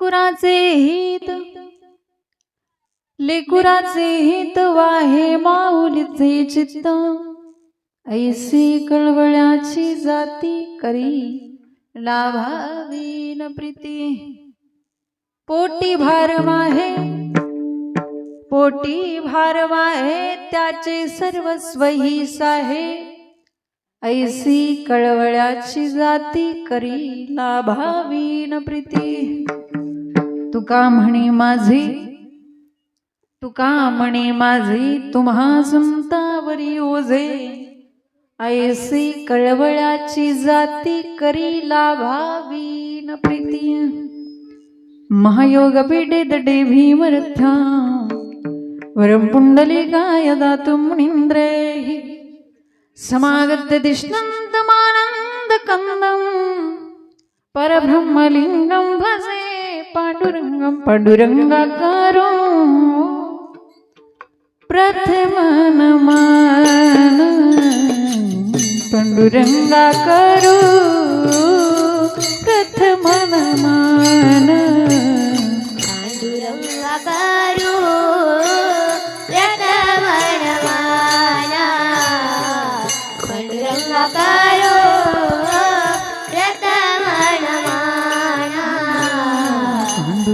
लेकुराचे हित लेकुराचे हित वाहे माऊलीचे चित्त ऐसी कळवळ्याची जाती करी लाभावी न प्रीती पोटी भार वाहे त्याचे सर्वस्व ही साहे ऐसी कळवळ्याची जाती करी लाभावी न प्रीती तुका म्हणे माझी तुम्हा संतावरी ओझे ऐसी कळवळ्याची जाती करी लाभावी न प्रीती महायोग पीठे तटे भीमरथा वरं पुंडलिकाय दातुं मुनीन्द्रैः समागत्य दिष्णन्तमानन्दकन्दं परब्रह्मलिङ्गं भजे पाण्डुरङ्गाकारो प्रथमनमान पाण्डुरङ्गाकारो प्रथमनमान पाण्डुरङ्गाकारो प्रथमनमान पाण्डुरङ्गाकारो प्रथमनमान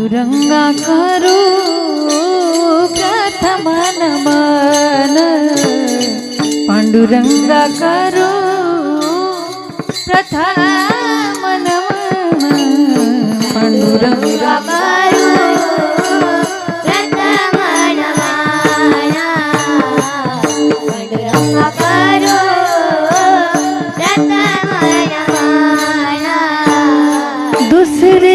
पाण्डुरङ्गाकारो प्रथमनमान पाण्डुरङ्गाकारो प्रथमनमान पाण्डुरङ्गाकारो प्रथमनमान पाण्डुरङ्गाकारो प्रथमनमान दुसरे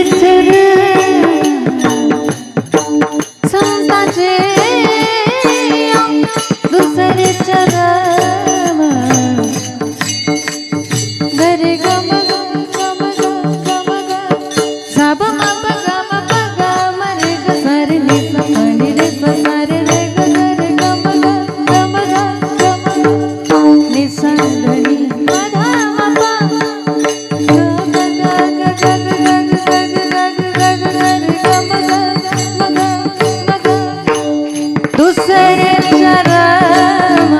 संताचे दुसरे चरण गरे गम गम गम गम गम साब मप गम प गम रे ग सारे नि स पाणी रे स सारे रे ग गरे गम गम गम नि स धनी धा म प ग ग ग ग ग ग ग रे गम दुसरे चरण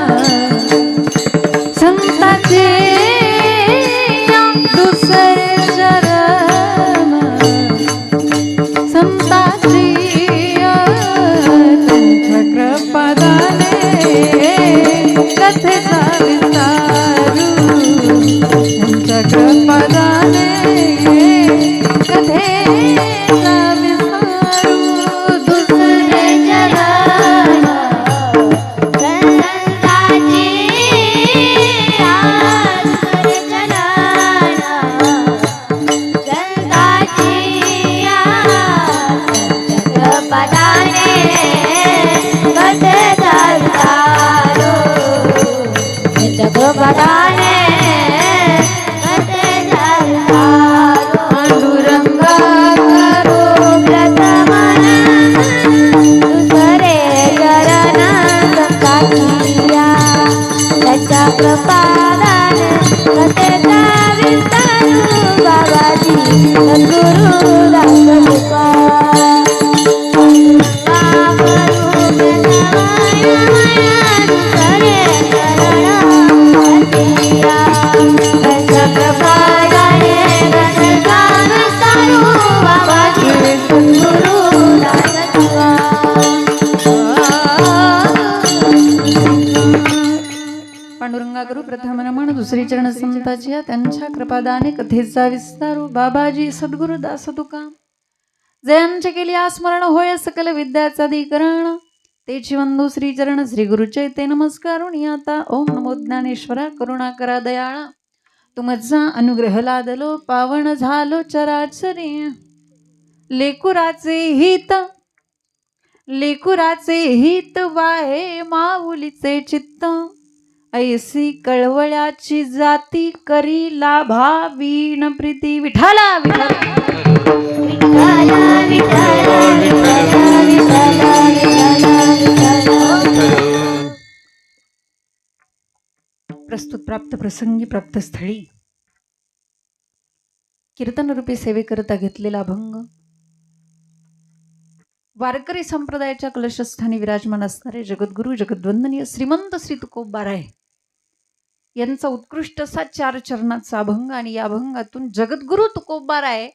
संताचे दुसरे चरण संताची तुमच्या कृपादाने कथेचा विस्तारू तुमच्या कृपादाने कथेचा विस्तारू दुसरे चरण संताची जगपदाने कथेचा विस्तारू जगपदाने कथेचा विस्तारू पांडुरंगाकारो प्रथमनमन दुसरे चरण संताचिया त्याच्या कृपादान कथेचा विस्तारू बाबाजी सद्गुरु दास कृपा पांडुरंगाकरू प्रथम नमन दुसरी चरण संताची त्यांच्या कृपादाने कथेचा विस्तारू बाबाजी सद्गुरु दास तुका जयांचे केली आस्मरण होय सकल विद्याचा अधिकरण तेची वंदू श्री चरण श्री गुरु चैते नमस्कारुणी आता ओम नमो ज्ञानेश्वरा करुणा करा दयाळा तुमचा अनुग्रह लादलो पावन झालो चराचरी लेकुराचे हित वाहे माऊलीचे चित्त ऐसी कळवळ्याची जाती करी लाभावी न प्रीती विठाला प्रस्तुत प्राप्त प्रसंगी प्राप्त स्थळी कीर्तन रूपी सेवेकरता घेतलेला अभंग वारकरी संप्रदायाच्या कलशस्थानी विराजमान असणारे जगद्गुरु जगद्वंदनीय श्रीमंत श्री तुकोबाराय यांचा उत्कृष्ट असा 4 चरणाचा अभंग आणि या अभंगातून जगद्गुरु तुकोबाराय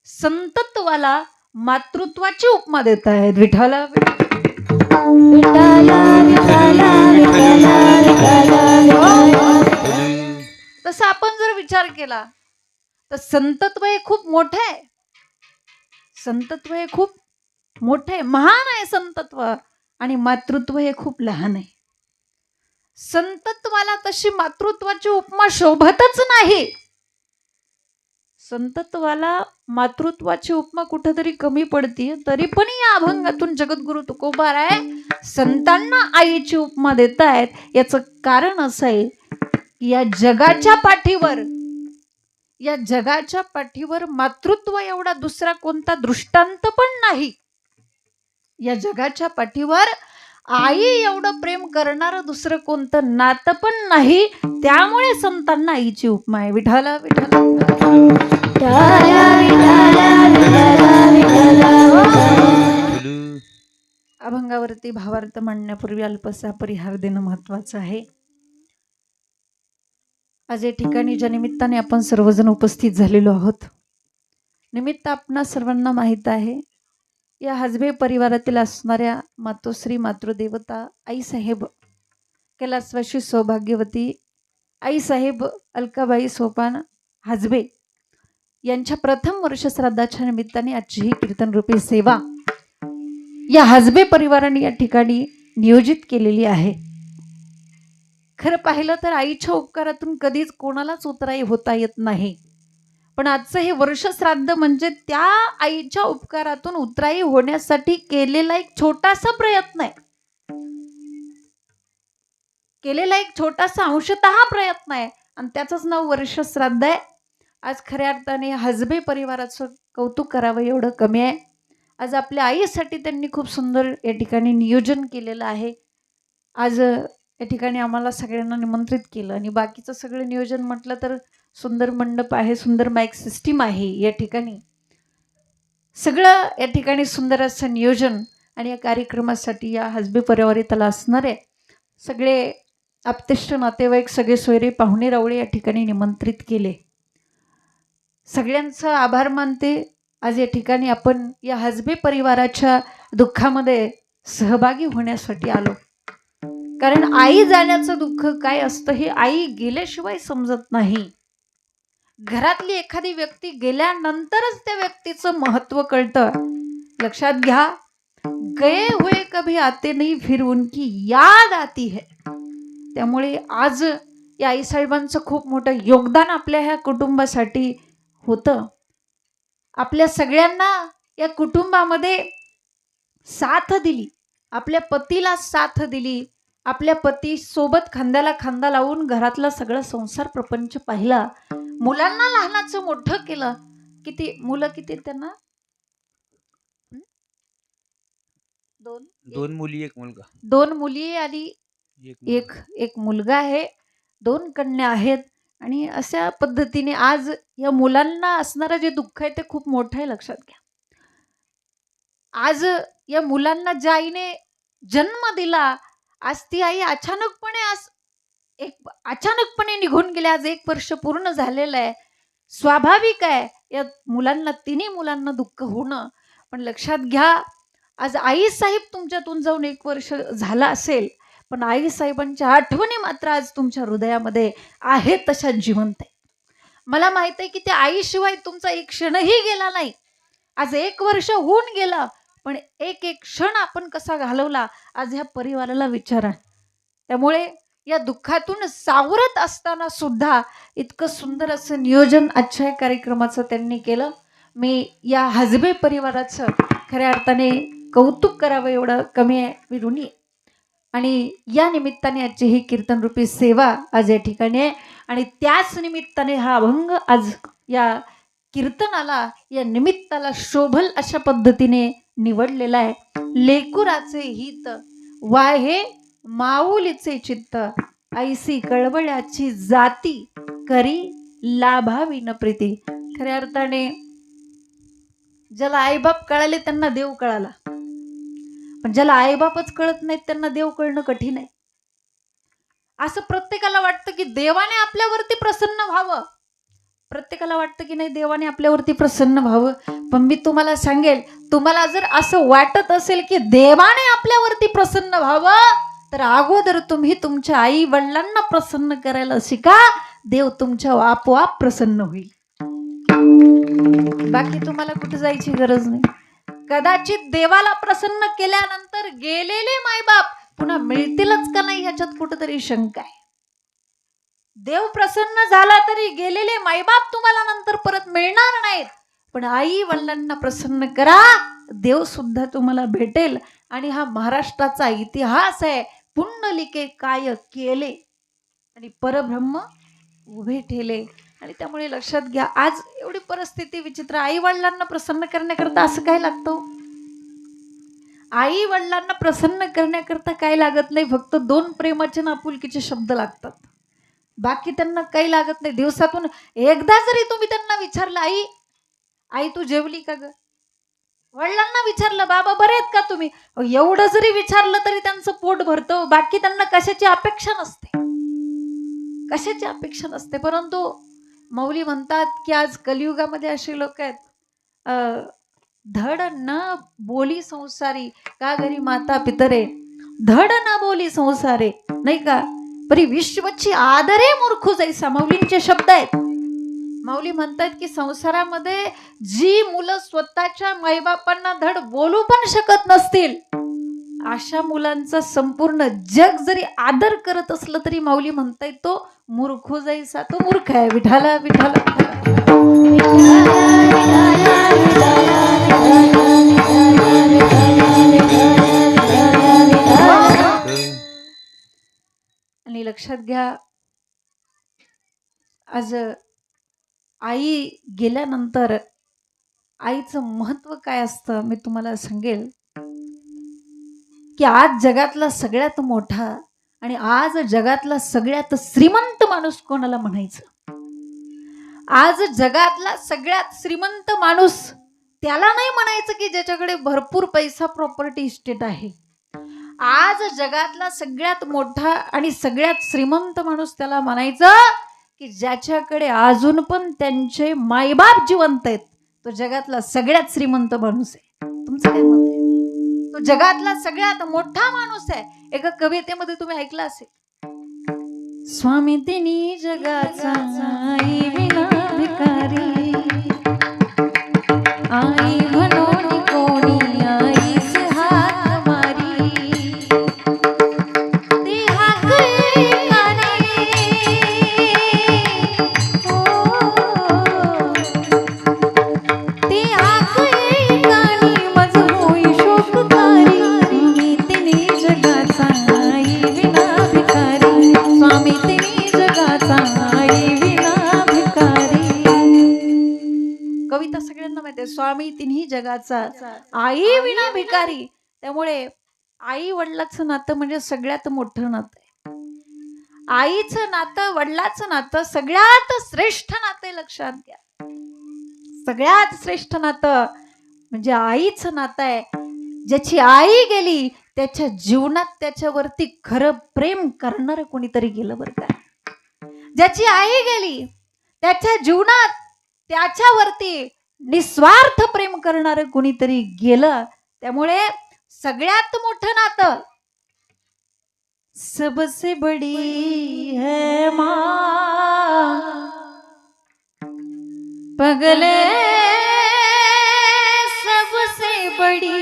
संतत्वाला मातृत्वाची उपमा देत आहेत. विठाला विठ्ठला विठ्ठला विठ्ठला विठ्ठला. तसं आपण जर विचार केला तर संतत्व हे खूप मोठं आहे. संतत्व हे खूप मोठं आहे, महान आहे संतत्व, आणि मातृत्व हे खूप लहान आहे. संतत्वाला तशी मातृत्वाची उपमा शोभतच नाही. संतत्वाला मातृत्वाची उपमा कुठेतरी कमी पडते. तरी पण या अभंगातून जगद्गुरु तुकोबाराय संतांना आईची उपमा देत आहेत. याचं कारण असं आहे की या जगाच्या पाठीवर मातृत्व एवढा दुसरा कोणता दृष्टांत पण नाही. या जगाच्या पाठीवर आई एवढं प्रेम करणारं दुसरं कोणतं नातं पण नाही. त्यामुळे संतांना आईची उपमा आहे. विठाला विठाला अभंगावरती भावार्थ म्हणण्यापूर्वी अल्पसा परिहार देणं महत्वाचं आहे. आज या ठिकाणी ज्या निमित्ताने आपण सर्वजण उपस्थित झालेलो आहोत, निमित्त आपणा सर्वांना माहीत आहे. या हाजबे परिवारातील असणाऱ्या मातोश्री मातृदेवता आईसाहेब कैलासवासी सौभाग्यवती आईसाहेब अलकाबाई सोपान हाजबे यांच्या प्रथम वर्ष श्राद्धाच्या निमित्ताने आजची ही कीर्तनरूपी सेवा या हाजबे परिवाराने या ठिकाणी नियोजित केलेली आहे. खरं पाहिलं तर आईच्या उपकारातून कधीच कोणालाच उतराई होता येत नाही. पण आजचं हे वर्ष श्राद्ध म्हणजे त्या आईच्या उपकारातून उतराई होण्यासाठी केलेला एक छोटासा प्रयत्न आहे. केलेला एक छोटासा अंशतः प्रयत्न आहे आणि त्याचंच नाव वर्ष श्राद्ध आहे. आज खऱ्या अर्थाने हाजबे परिवाराचं कौतुक करावं एवढं कमी आहे. आज आपल्या आईसाठी त्यांनी खूप सुंदर या ठिकाणी नियोजन केलेलं आहे. आज या ठिकाणी आम्हाला सगळ्यांना निमंत्रित केलं आणि बाकीचं सगळं नियोजन म्हटलं तर सुंदर मंडप आहे, सुंदर माईक सिस्टीम आहे. या ठिकाणी सगळं या ठिकाणी सुंदर असं नियोजन आणि या कार्यक्रमासाठी या हाजबे परिवाराला असणारे सगळे आप्तेष्ट नातेवाईक, सगळे सोयरे, पाहुणे रावळे या ठिकाणी निमंत्रित केले. सगळ्यांचा आभार मानते. आज या ठिकाणी आपण या हाजबे परिवाराच्या दुःखामध्ये सहभागी होण्यासाठी आलो. कारण आई जाण्याचं दुःख काय असतं हे आई गेल्याशिवाय समजत नाही. घरातली एखादी व्यक्ती गेल्यानंतरच त्या व्यक्तीचं महत्व कळतं. लक्षात घ्या, गए हुए कभी आते नहीं फिर उनकी याद आती है. त्यामुळे आज या आईसाहेबांचं खूप मोठं योगदान आपल्या ह्या कुटुंबासाठी होतं. आपल्या सगळ्यांना या कुटुंबामध्ये साथ दिली, आपल्या पतीला साथ दिली, आपल्या पती सोबत खांद्याला खांदा लावून घरातला सगळा संसार प्रपंच पाहिला, मुलांना लहानाचं मोठं केलं. किती मुलं, किती त्यांना? दोन मुली एक मुलगा. 2 मुली आणि एक मुलगा आहे. 2 कन्या आहेत. आणि अशा पद्धतीने आज या मुलांना असणारं जे दुःख आहे ते खूप मोठं आहे. लक्षात घ्या, आज या मुलांना ज्या आईने जन्म दिला, आज ती आई अचानकपणे निघून गेली. आज 1 वर्ष पूर्ण झालेलं आहे. स्वाभाविक आहे या मुलांना, तिन्ही मुलांना दुःख होणं. पण लक्षात घ्या, आज आई साहेब तुमच्यातून जाऊन 1 वर्ष झाला असेल, पण आई साहेबांच्या आठवणी मात्र आज तुमच्या हृदयामध्ये आहेत तशा जिवंत आहे. मला माहित आहे की त्या आईशिवाय तुमचा एक क्षणही गेला नाही. आज 1 वर्ष होऊन गेलं, पण एक क्षण आपण कसा घालवला आज ह्या परिवाराला विचारा. त्यामुळे या दुःखातून सावरत असताना सुद्धा इतकं सुंदर असं नियोजन आजच्या कार्यक्रमाचं त्यांनी केलं. मी या हाजबे परिवाराचं खऱ्या अर्थाने कौतुक करावं एवढं कमी आहे, मी ऋणी. आणि या निमित्ताने आजची ही कीर्तनरूपी सेवा आज या ठिकाणी आहे आणि त्याच निमित्ताने हा अभंग आज या कीर्तनाला, या निमित्ताला शोभल अशा पद्धतीने निवडलेला आहे. लेकुराचे हित वाहे माऊलीचे चित्त, ऐसी कळवळ्याची जाती करी लाभावी न प्रीती. खऱ्या अर्थाने ज्याला आईबाप कळाले त्यांना देव कळाला. पण ज्याला आईबापच कळत नाहीत त्यांना देव कळणं कठीण आहे. असं प्रत्येकाला वाटतं की देवाने आपल्यावरती प्रसन्न व्हावं. प्रत्येकाला वाटतं की नाही देवाने आपल्यावरती प्रसन्न व्हावं. पण मी तुम्हाला सांगेल, तुम्हाला जर असं वाटत असेल की देवाने आपल्यावरती प्रसन्न व्हावं, तर अगोदर तुम्ही तुमच्या आई वडिलांना प्रसन्न करायला शिका. देव तुमच्या आपोआप प्रसन्न होईल. बाकी तुम्हाला कुठे जायची गरज नाही. कदाचित देवाला प्रसन्न केल्यानंतर गेलेले मायबाप पुन्हा मिळतीलच का नाही ह्याच्यात कुठेतरी शंका आहे. देव प्रसन्न झाला तरी गेलेले मायबाप तुम्हाला नंतर परत मिळणार नाहीत. पण आई वडिलांना प्रसन्न करा, देव सुद्धा तुम्हाला भेटेल. आणि हा महाराष्ट्राचा इतिहास आहे. पुंडलिके काय केले आणि परब्रह्म उभे ठेले. आणि त्यामुळे लक्षात घ्या, आज एवढी परिस्थिती विचित्र. आई वडिलांना प्रसन्न करण्याकरता असं काय लागतं? आई वडिलांना प्रसन्न करण्याकरता काय लागत नाही, फक्त 2 प्रेमाचे आणि आपुलकीचे शब्द लागतात. बाकी त्यांना काही लागत नाही. दिवसातून एकदा जरी तुम्ही त्यांना विचारलं, आई आई तू जेवली का ग? वडिलांना विचारलं, बाबा बरे आहेत का तुम्ही? एवढं जरी विचारलं तरी त्यांचं पोट भरतं. बाकी त्यांना कशाची अपेक्षा नसते, कशाची अपेक्षा नसते. परंतु माऊली म्हणतात की आज कलियुगामध्ये असे लोक आहेत, धड न बोली संसारी का घरी माता पितरे, धड न बोली संसारे, नाही का, परी विश्वची आदरे मूर्ख जैसा. माऊलींचे शब्द आहेत. माऊली म्हणतात की संसारामध्ये जी मुलं स्वतःच्या माईबापांना धड बोलू पण शकत नसतील, अशा मुलांचा संपूर्ण जग जरी आदर करत असलं तरी माऊली म्हणतायत तो मूर्ख जैसा. तो मूर्ख आहे. विठाला विठाला आणि लक्षात घ्या, आज आई गेल्यानंतर आईचं महत्व काय असतं मी तुम्हाला सांगेल. की आज जगातला सगळ्यात मोठा आणि आज जगातला सगळ्यात श्रीमंत माणूस कोणाला म्हणायचं? आज जगातला सगळ्यात श्रीमंत माणूस त्याला नाही म्हणायचं की ज्याच्याकडे भरपूर पैसा प्रॉपर्टी इस्टेट आहे. आज जगातला सगळ्यात मोठा आणि सगळ्यात श्रीमंत माणूस त्याला म्हणायचं की ज्याच्याकडे अजून पण त्यांचे मायबाप जिवंत आहेत. तो जगातला सगळ्यात श्रीमंत माणूस आहे. तुमचं काय मत आहे? तो जगातला सगळ्यात मोठा माणूस आहे. एका कवितेमध्ये तुम्ही ऐकलं असेल, स्वामी तिनी जगाचा आई विना भिकारी, आई म्हणून कोणी आईचे हात मारी, ती हाक एकाने, ती हाक एकाने मज होई शोककारी. स्वामी तिनी जगाचा आई विना भिकारी, स्वामी तिनी जगाचा आई विना भिकारी. कविता सगळ्यांना माहिती आहे. स्वामी तिन्ही जगाचा आई विना भिकारी. त्यामुळे आई वडिलाचं नातं म्हणजे सगळ्यात मोठं नातं आहे. आईचं नातं, वडिलाचं नातं सगळ्यात श्रेष्ठ नातं आहे. लक्षात घ्या, सगळ्यात श्रेष्ठ नातं म्हणजे आईचं नातं आहे. ज्याची आई गेली त्याच्या जीवनात त्याच्यावरती खरं प्रेम करणारं कोणीतरी गेलं बरं का. ज्याची आई गेली त्याच्या जीवनात त्याच्यावरती निस्वार्थ प्रेम करणारं कोणीतरी गेलं. त्यामुळे सगळ्यात मोठं नातं, सबसे बडी है माँ पगले, सबसे बड़ी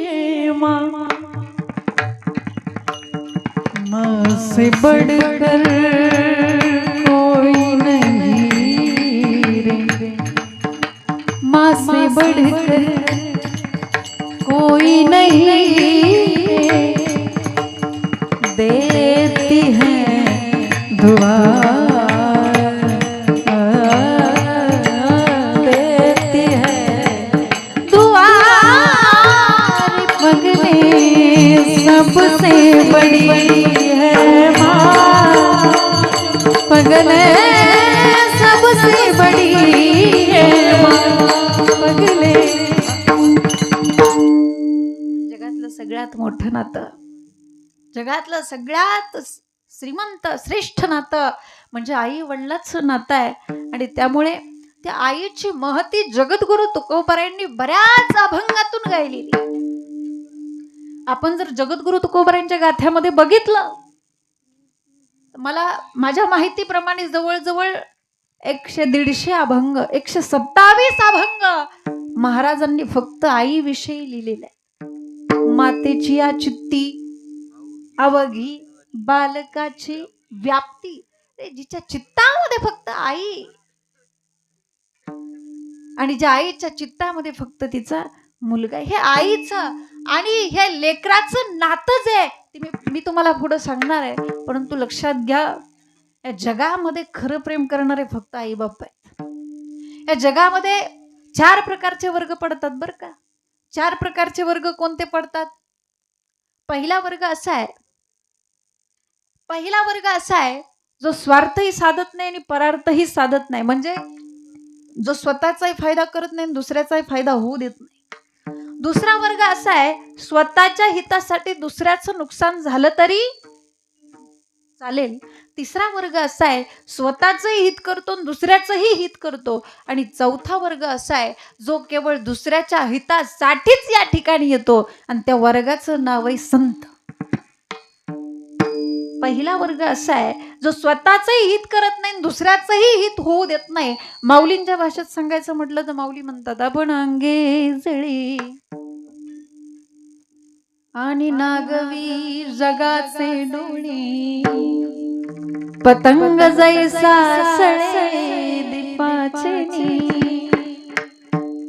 है माँ, माँ से बढ़कर कोई नहीं रे, माँ से बढ़कर कोई नहीं, देती है दुआ, देती है दुआ, पगले सबसे बड़ी है माँ, पगले सबसे बड़ी है माँ, पगले. सगळ्यात मोठं नातं, जगातलं सगळ्यात श्रीमंत श्रेष्ठ नातं म्हणजे आई वडिलांचं नातं आहे. आणि त्यामुळे त्या आईची महती जगद्गुरु तुकोबारायांनी बऱ्याच अभंगातून गायलेली. आपण जर जगद्गुरु तुकोबारायांच्या गाथ्यामध्ये बघितलं, मला माझ्या माहितीप्रमाणे जवळजवळ 100-150 अभंग, 127 अभंग महाराजांनी फक्त आईविषयी लिहिलेले आहे. मातेची या चित्ती अवघी बालकाची व्याप्ती, जिच्या चित्तामध्ये फक्त आई, आणि ज्या आईच्या चित्तामध्ये फक्त तिचा मुलगा, हे आईचं आणि हे लेकराचं नातं जे आहे ते मी तुम्हाला पुढे सांगणार आहे. परंतु लक्षात घ्या, या जगामध्ये खरं प्रेम करणारे फक्त आई बाप आहेत. या जगामध्ये 4 प्रकारचे वर्ग पडतात बरं का. 4 प्रकारचे वर्ग कोणते पडतात? पहिला वर्ग असा आहे जो स्वार्थही साधत नाही आणि परार्थही साधत नाही, म्हणजे जो स्वतःचाही फायदा करत नाही आणि दुसऱ्याचाही फायदा होऊ देत नाही. दुसरा वर्ग असा आहे, स्वतःच्या हितासाठी दुसऱ्याचं नुकसान झालं तरी चालेल. तिसरा वर्ग असा आहे, स्वतःचंही हित करतो आणि दुसऱ्याचंही हित करतो. आणि चौथा वर्ग असा आहे, जो केवळ दुसऱ्याच्या हितासाठीच या ठिकाणी येतो, आणि त्या वर्गाचं नाव आहे संत. पहिला वर्ग असा आहे जो स्वतःचंही हित करत नाही, दुसऱ्याचंही हित होऊ देत नाही. माऊलींच्या भाषेत सांगायचं म्हटलं तर माऊली म्हणतात, आपण अंगे जळी आणि नागवी जगाचे डोळे, पतंग जैसा सळे दीपाचे नी.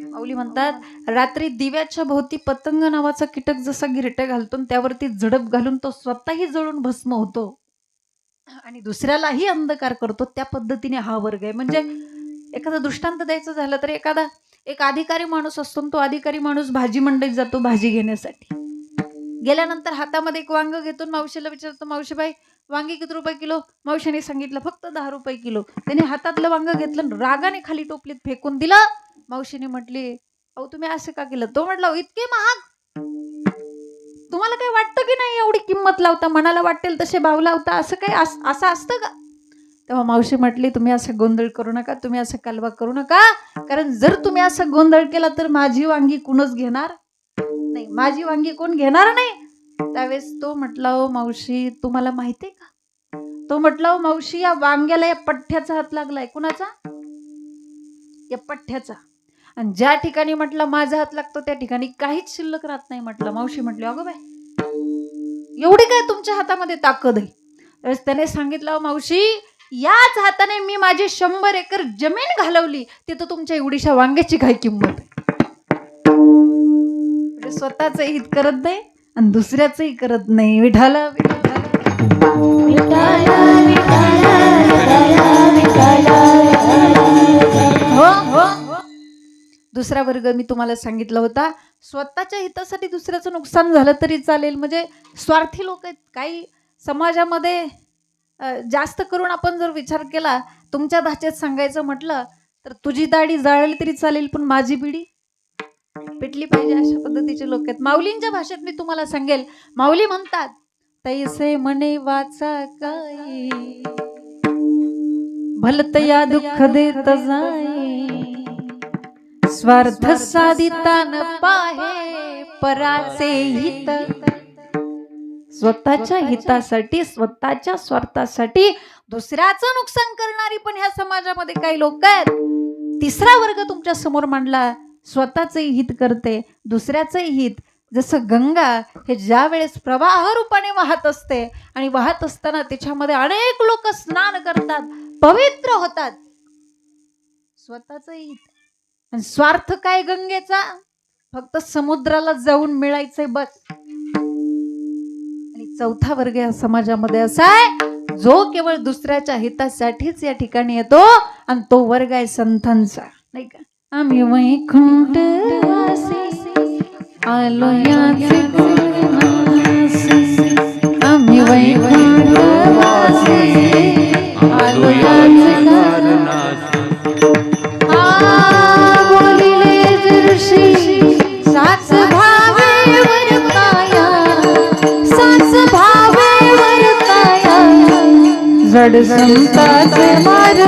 माऊली म्हणतात, रात्री दिव्याच्या भोवती पतंग नावाचा कीटक जसा गिरटे घालतो त्यावरती झडप घालून तो स्वतःही जळून भस्म होतो आणि दुसऱ्यालाही अंधकार करतो, त्या पद्धतीने हा वर्ग आहे. म्हणजे एखादा दृष्टांत द्यायचं झालं तर एक अधिकारी माणूस असतो, तो अधिकारी माणूस भाजी मंडईत जातो भाजी घेण्यासाठी. गेल्यानंतर हातामध्ये एक वांग घेतो, मावशीला विचारतो, मावशीबाई वांगी किती रुपये किलो? मावशीने सांगितलं फक्त 10 रुपये किलो. त्याने हातातलं वांग घेतलं, रागाने खाली टोपलीत फेकून दिलं. मावशीने म्हटली, अहो तुम्ही असं का केलं? तो म्हटला, इतके महाग, तुम्हाला काही वाटतं की नाही एवढी किंमत लावता, मनाला वाटेल तसे भाव लावता, असं काही असं असतं का? तेव्हा मावशी म्हटली, तुम्ही असं गोंधळ करू नका, तुम्ही असं कालवा करू नका, कारण जर तुम्ही असं गोंधळ केला तर माझी वांगी कोणच घेणार नाही, माझी वांगी कोण घेणार नाही. त्यावेळेस तो म्हटला, ओ मावशी तुम्हाला माहितीये का? तो म्हटला, ओ मावशी या वांग्याला या पठ्ठ्याचा हात लागलाय. कुणाचा? या पठ्ठ्याचा. आणि ज्या ठिकाणी म्हटलं माझा हात लागतो त्या ठिकाणी काहीच शिल्लक राहत नाही म्हटलं. मावशी म्हटली, अगं बाय एवढी काय तुमच्या हातामध्ये ताकद आहे? त्यावेळेस त्याने सांगितलं, मावशी याच हाताने मी माझी 100 एकर जमीन घालवली, तिथं तुमच्या एवढीशा वांग्याची काय किंमत आहे? स्वतःच हित करत नाही आणि दुसऱ्याचंही करत नाही. विठाला दुसरा वर्ग मी तुम्हाला सांगितला होता, स्वतःच्या हितासाठी दुसऱ्याचं नुकसान झालं तरी चालेल, म्हणजे स्वार्थी लोक आहेत. काही समाजामध्ये जास्त करून आपण जर विचार केला, तुमच्या भाषेत सांगायचं म्हटलं तर तुझी दाढी जाळली तरी चालेल पण माझी बिडी पेटली पाहिजे, अशा पद्धतीचे लोक आहेत. माऊलींच्या भाषेत मी तुम्हाला सांगेल, माऊली म्हणतात, तैसे म्हणे वाचा काय भलत या दुःख देत जाय, स्वार्थ साधिता न पाहे पराचे हित. स्वतःच्या हितासाठी, स्वतःच्या स्वार्थासाठी दुसऱ्याचं नुकसान करणारी पण ह्या समाजामध्ये काही लोक आहेत. तिसरा वर्ग तुमच्या समोर मांडला, स्वतःचंही हित करते, दुसऱ्याचंही हित. जसं गंगा हे ज्या वेळेस प्रवाह रूपाने वाहत असते आणि वाहत असताना त्याच्यामध्ये अनेक लोक स्नान करतात, पवित्र होतात, स्वतःचंही हित. आणि स्वार्थ काय गंगेचा? फक्त समुद्राला जाऊन मिळायचंय बस. आणि चौथा वर्ग या समाजामध्ये असा आहे जो केवळ दुसऱ्याच्या हितासाठीच या ठिकाणी येतो, आणि तो वर्ग आहे संतांचा, नाही का? आम्ही वैकुंठ वासी आलो याचे गुणनासी, आम्ही वैकुंठ वासी आलो याचे गुणनासी. बोलिले ऋषी साच भावे वर काया, जड संताचे मार्ग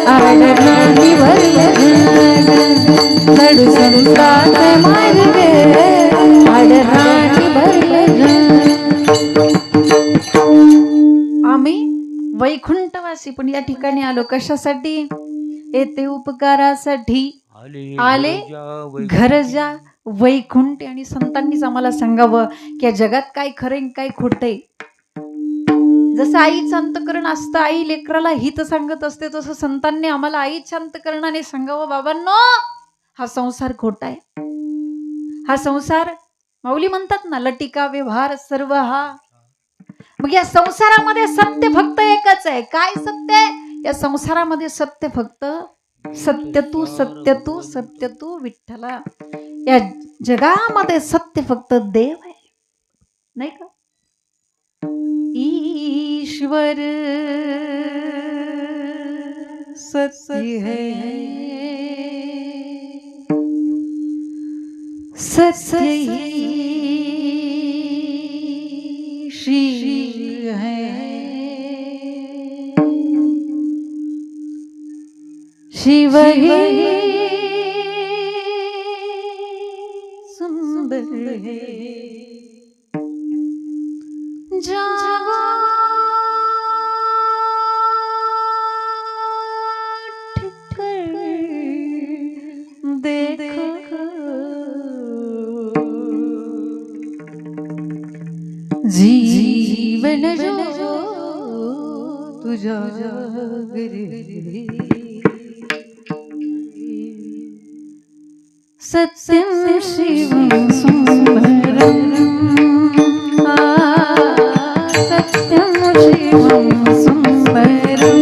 आडराणी भरले जड संताचे मार्ग आडराणी भरले आम्ही वैकुंठवासी पण या ठिकाणी आलो कशासाठी येते उपकारासाठी आले घर जा वैकुंठ आणि संतांनीच आम्हाला सांगावं की या जगात काय खरं काय खोटंय. जसं आईचं अंतकरण असतं आई लेकराला हित सांगत असते तसं संतांनी आम्हाला आईच्या अंतकरणाने सांगावं बाबांनो हा संसार खोटा आहे. हा संसार माऊली म्हणतात ना लटिका व्यवहार सर्व हा. मग या संसारामध्ये सत्य फक्त एकच आहे. काय सत्य आहे या संसारामध्ये? सत्य फक्त सत्य तू सत्य तू सत्य तू विठ्ठला. या जगामध्ये सत्य फक्त देव आहे नाही का. ईश्वर सत्य है सत्य ही श्री है शिव ही सुंदर है जागो देखो जीवन जो तुझा सत्यं शिवं सुंदरं सत्यं शिवं सुंदरं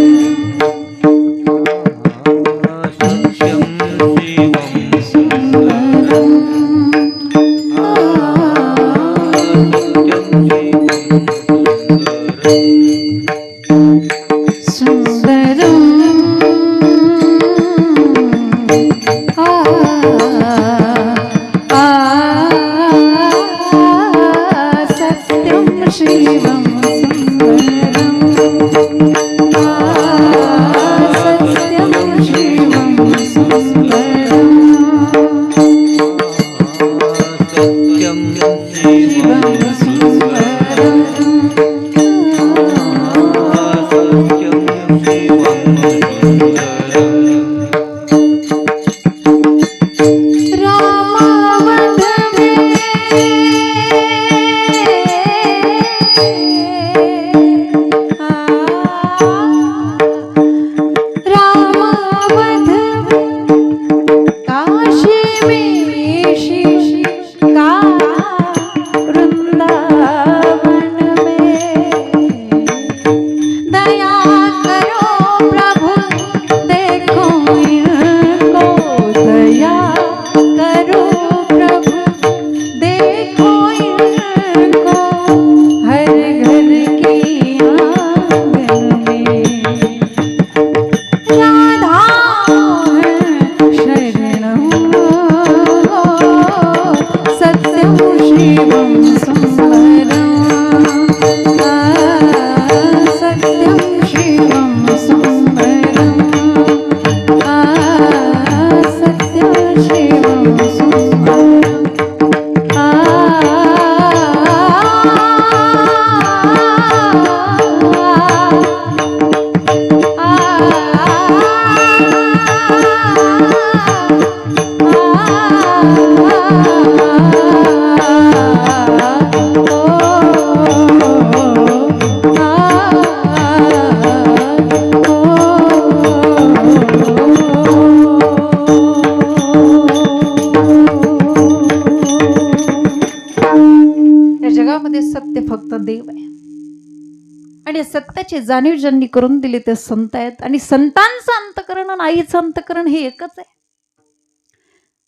सत्याची जाणीव ज्यांनी करून दिली ते संत आहेत. आणि संतांचं अंतकरण आणि आईचं अंतकरण हे एकच आहे.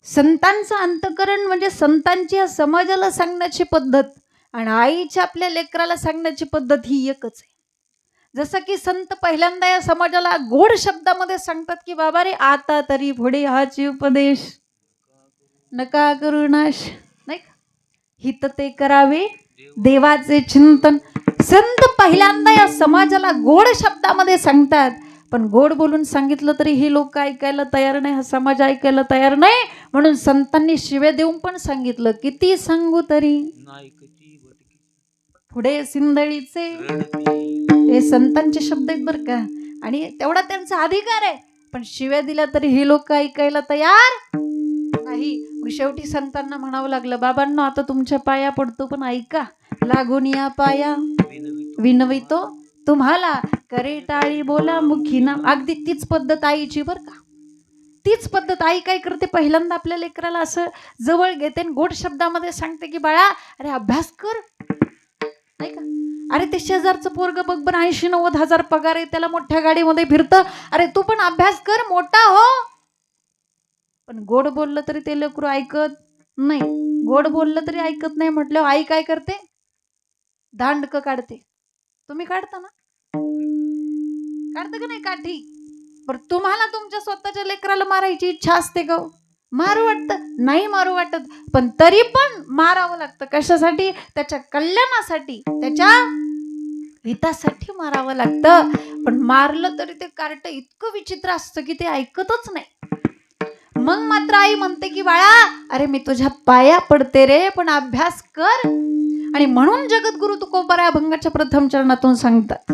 संतांचं अंतकरण म्हणजे संतांची या समाजाला सांगण्याची पद्धत आणि आईच्या आपल्या लेकराला सांगण्याची पद्धत ही एकच आहे. जसं की संत पहिल्यांदा या समाजाला गोड शब्दामध्ये सांगतात की बाबा रे आता तरी पुढे हाची उपदेश नका करू नाश, नाही का. हित ते करावे देवाचे चिंतन. संत पहिल्यांदा या समाजाला गोड शब्दामध्ये सांगतात, पण गोड बोलून सांगितलं तरी ही लोक ऐकायला तयार नाही, हा समाज ऐकायला तयार नाही. म्हणून संतांनी शिव्या देऊन पण सांगितलं, किती सांगू तरी पुढे सिंदळीचे. हे संतांचे शब्द आहेत बरं का, आणि तेवढा त्यांचा अधिकार आहे. पण शिव्या दिल्या तरी ही लोक ऐकायला तयार नाही. शेवटी संतांना म्हणावं लागलं, बाबांनो आता तुमच्या पाया पडतो, पण ऐका. लागून या पाया विनवितो तुम्हाला, करे टाळी बोला मुखी ना. अगदी तीच पद्धत आईची बरं का, तीच पद्धत. आई काय करते, पहिल्यांदा आपल्या लेकराला असं जवळ घेते आणि गोड शब्दामध्ये सांगते की बाळा अरे अभ्यास कर, नाही का. अरे ते शेजारचं पोरग बघ बरं 80-90 हजार पगार आहे, त्याला मोठ्या गाडीमध्ये फिरतं, अरे तू पण अभ्यास कर, मोठा हो. पण गोड बोललं तरी ते लेकरू ऐकत नाही. गोड बोललं तरी ऐकत नाही म्हटल्यावर आई काय करते, दांडक काढते. तुम्ही काढता ना, काढता का नाही काठी. पण तुम्हाला तुमच्या स्वतःच्या लेकराला मारायची इच्छा असते का? मारू वाटतं नाही, मारू वाटत, पण तरी पण मारावं लागतं. कशासाठी? त्याच्या कल्याणासाठी, त्याच्या हितासाठी मारावं लागतं. पण मारलं तरी ते कार्ट इतकं विचित्र असतं की ते ऐकतच नाही. मग मात्र आई म्हणते की बाळा अरे मी तुझ्या पाया पडते रे, पण अभ्यास कर. आणि म्हणून जगद्गुरु तुकोबा अभंगाच्या प्रथम चरणातून सांगतात,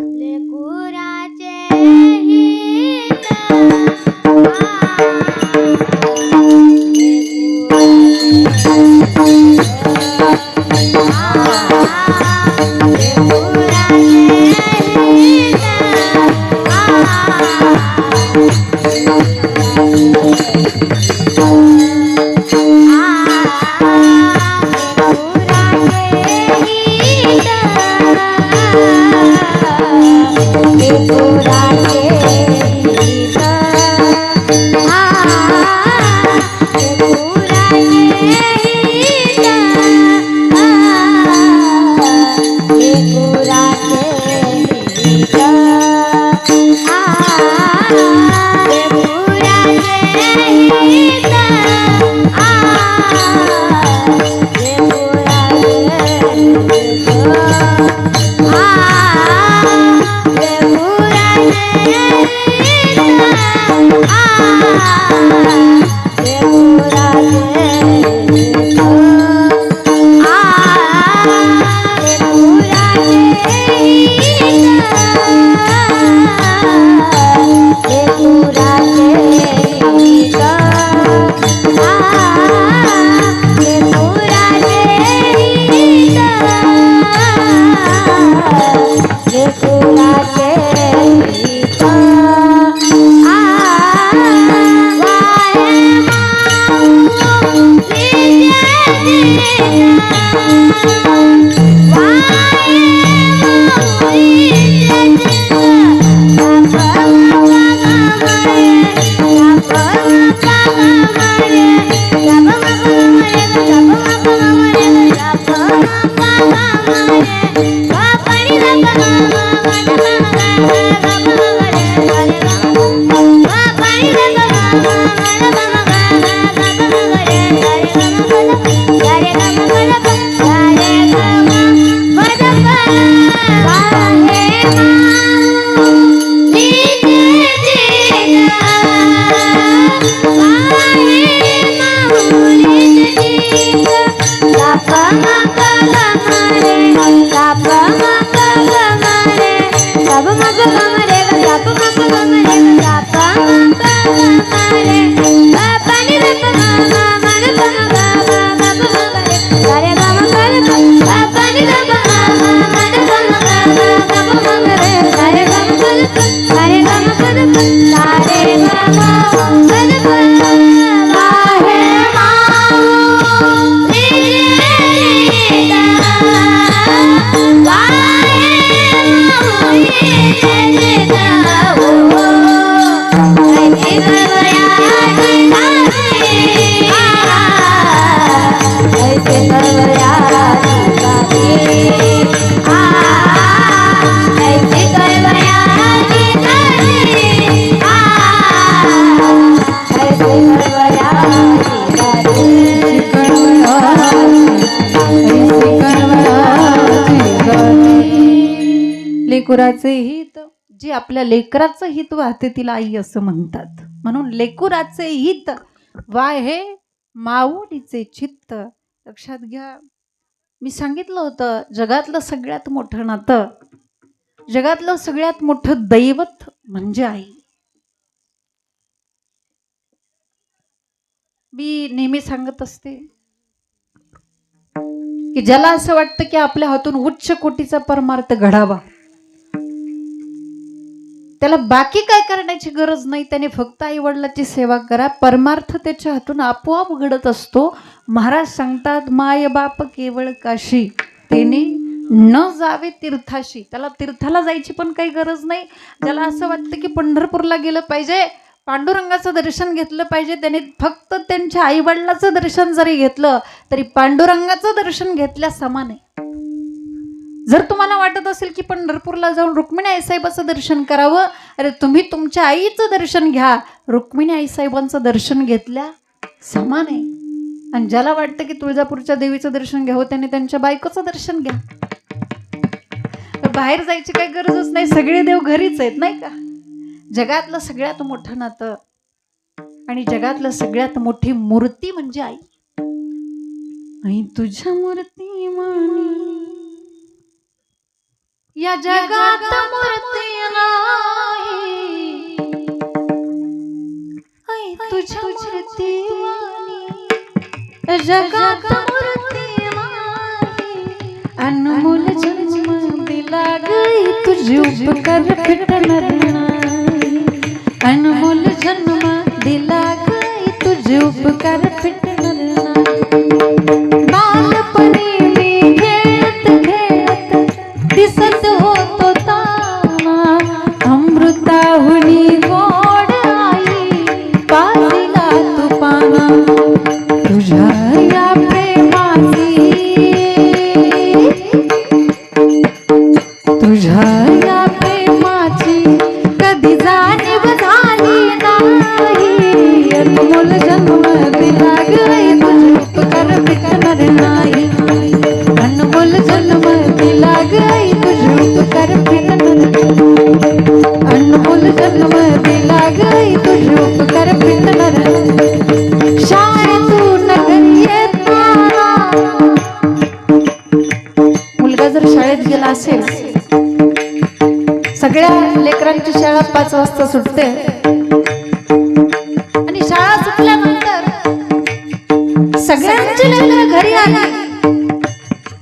लेकुराचे हित, जी आपल्या लेकराचं हित वाहते तिला आई असं म्हणतात. म्हणून लेकुराचे हित वाय हे माऊलीचे चित्त. लक्षात घ्या, मी सांगितलं होतं जगातलं सगळ्यात मोठं नातं, जगातलं सगळ्यात मोठं दैवत म्हणजे आई. मी नेहमी सांगत असते की ज्याला असं वाटतं की आपल्या हातून उच्च कोटीचा परमार्थ घडावा, त्याला बाकी काय करण्याची गरज नाही, त्याने फक्त आई वडिलाची सेवा करा, परमार्थ त्याच्या हातून आपोआप घडत असतो. महाराज सांगतात माय बाप केवळ काशी, त्याने न जावे तीर्थाशी. त्याला तीर्थाला जायची पण काही गरज नाही. ज्याला असं वाटतं की पंढरपूरला गेलं पाहिजे, पांडुरंगाचं दर्शन घेतलं पाहिजे, त्याने फक्त त्यांच्या आई वडिलाचं दर्शन जरी घेतलं तरी पांडुरंगाचं दर्शन घेतल्या समान आहे. जर तुम्हाला वाटत असेल की पंढरपूरला जाऊन रुक्मिणी आईसाहेबाचं दर्शन करावं, अरे तुम्ही तुमच्या आईचं दर्शन घ्या, रुक्मिणी आईसाहेबांचं दर्शन घेतल्या समान आहे. आणि ज्याला वाटतं की तुळजापूरच्या देवीचं दर्शन घ्यावं, त्याने त्यांच्या बायकोचं दर्शन घ्या. बाहेर जायची काही गरजच नाही, सगळे देव घरीच आहेत, नाही का. जगातलं सगळ्यात मोठं नातं आणि जगातलं सगळ्यात मोठी मूर्ती म्हणजे आई. आई तुझ्या मूर्ती मानी या जगात मूर्ती नाही, आई तुझ्या मूर्ती वाणी जगात मूर्ती नाही. अनमोल जन्म दिला गई तुझे उपकार फिटणार नाही. अनमोल जन्म दिला गई तुझे उपकार फिटणार नाही. बालपणी मी खेळत खेळत दिसत होतो ताना, अमृताहुनी गोड आई पाहिला तू पाना. तुझ्या या प्रेमाची, तुझ्या या प्रेमाची कधी जाणीव झाली नाही. अनमोल जन्म दिला गई तुझे उपकार फिटणार नाही. अनमोल जन्म दिला गई तुझे उपकार फिटणार नाही. अनमोल जन्म दिला गई तुझे उपकार फिटणार नाही. शाळेतून घरी येताना, मुलगा जर शाळेत गेला असेल, सगळ्या लेकरांची शाळा 5 वाजता सुटते आणि शाळा सुटल्यानंतर सगळ्यांची लेकरं घरी आली,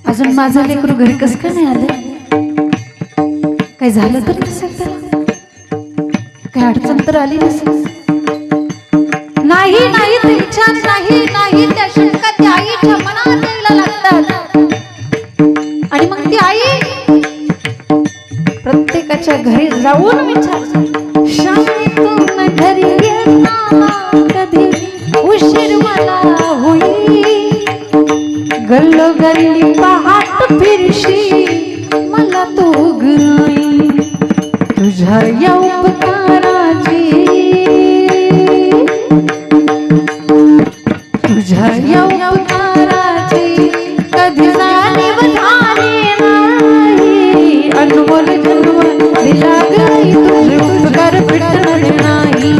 अजून माझं लेकरू घरी कसं काय नाही आलं, काही झालं तर नसेल, त्याला काही अडचण तर आली नसेल. नाही नाही ते विचार, नाही नाही त्या शंका त्या आईच्या मनात यायला लागतात. आणि मग ती आई प्रत्येकाच्या घरी जाऊन विचारते, शाळेतून घरी येताना कधी उशीर मला होई, गल्लोगल्ली पाहत फिरशी मला तो घराई. तुझ्या या उपकाराची, तुझ्या या उपकाराची कधी जाणीव झाली नाही. अनमोल जन्म दिला गई तुझे उपकार फिटणार नाही.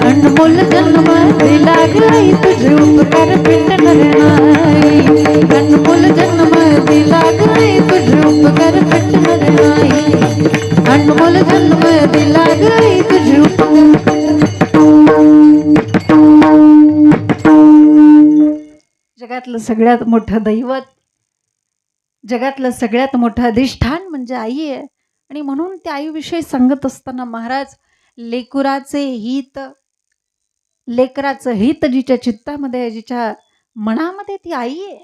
अनमोल जन्म दिला गई तुझे उपकार फिटणार नाही. अनमोल जन्म दिला गई तुझे उपकार फिटणार नाही. अनमोल जन्म दिला गई तुझे उपकार. जगातलं सगळ्यात मोठं दैवत, जगातलं सगळ्यात मोठं अधिष्ठान म्हणजे आई आहे. आणि म्हणून त्या आईविषयी सांगत असताना महाराज लेकुराचे हित, लेकराचं हित जिच्या चित्तामध्ये, जिच्या मनामध्ये ती आई आहे.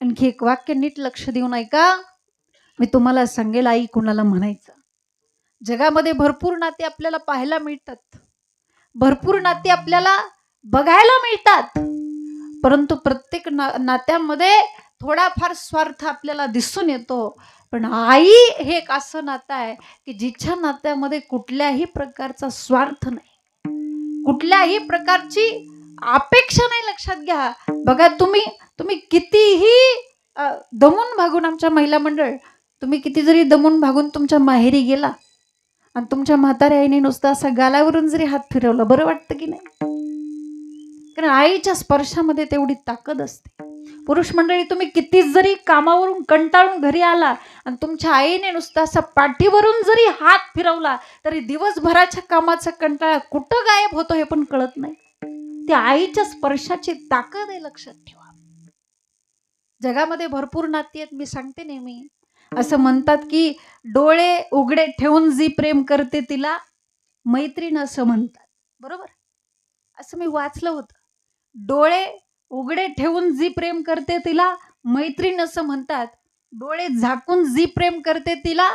आणखी एक वाक्य नीट लक्ष देऊन ऐका, मी तुम्हाला सांगेल आई कुणाला म्हणायचं. जगामध्ये भरपूर नाते आपल्याला पाहायला मिळतात, भरपूर नाते आपल्याला बघायला मिळतात, परंतु प्रत्येक नात्यामध्ये थोडाफार स्वार्थ आपल्याला दिसून येतो. पण आई हे एक असं नातं आहे की जिच्या नात्यामध्ये कुठल्याही प्रकारचा स्वार्थ नाही, कुठल्याही प्रकारची अपेक्षा नाही. लक्षात घ्या, बघा तुम्ही कितीही दमून भागून, आमच्या महिला मंडळ तुम्ही किती जरी दमून भागून तुमच्या माहेरी गेला आणि तुमच्या म्हाताऱ्या आईने नुसतं असा गालावरून जरी हात फिरवला, बरं वाटतं की नाही? कारण आईच्या स्पर्शामध्ये तेवढी ताकद असते. पुरुष मंडळी, तुम्ही किती जरी कामावरून कंटाळून घरी आला आणि तुमच्या आईने नुसतं असा पाठीवरून जरी हात फिरवला तरी दिवसभराच्या कामाचा कंटाळा कुठं गायब होतो हे पण कळत नाही. त्या आईच्या स्पर्शाची ताकद आहे, लक्षात ठेवा. जगामध्ये भरपूर नाती आहेत. मी सांगते नेहमी, असं म्हणतात की डोळे उघडे ठेवून जी प्रेम करते तिला मैत्रीण असं म्हणतात. बरोबर? असं मी वाचलं होतं. डोळे उघडे ठेवून जी प्रेम करते तिला मैत्रीण असं म्हणतात. डोळे झाकून जी प्रेम करते तिला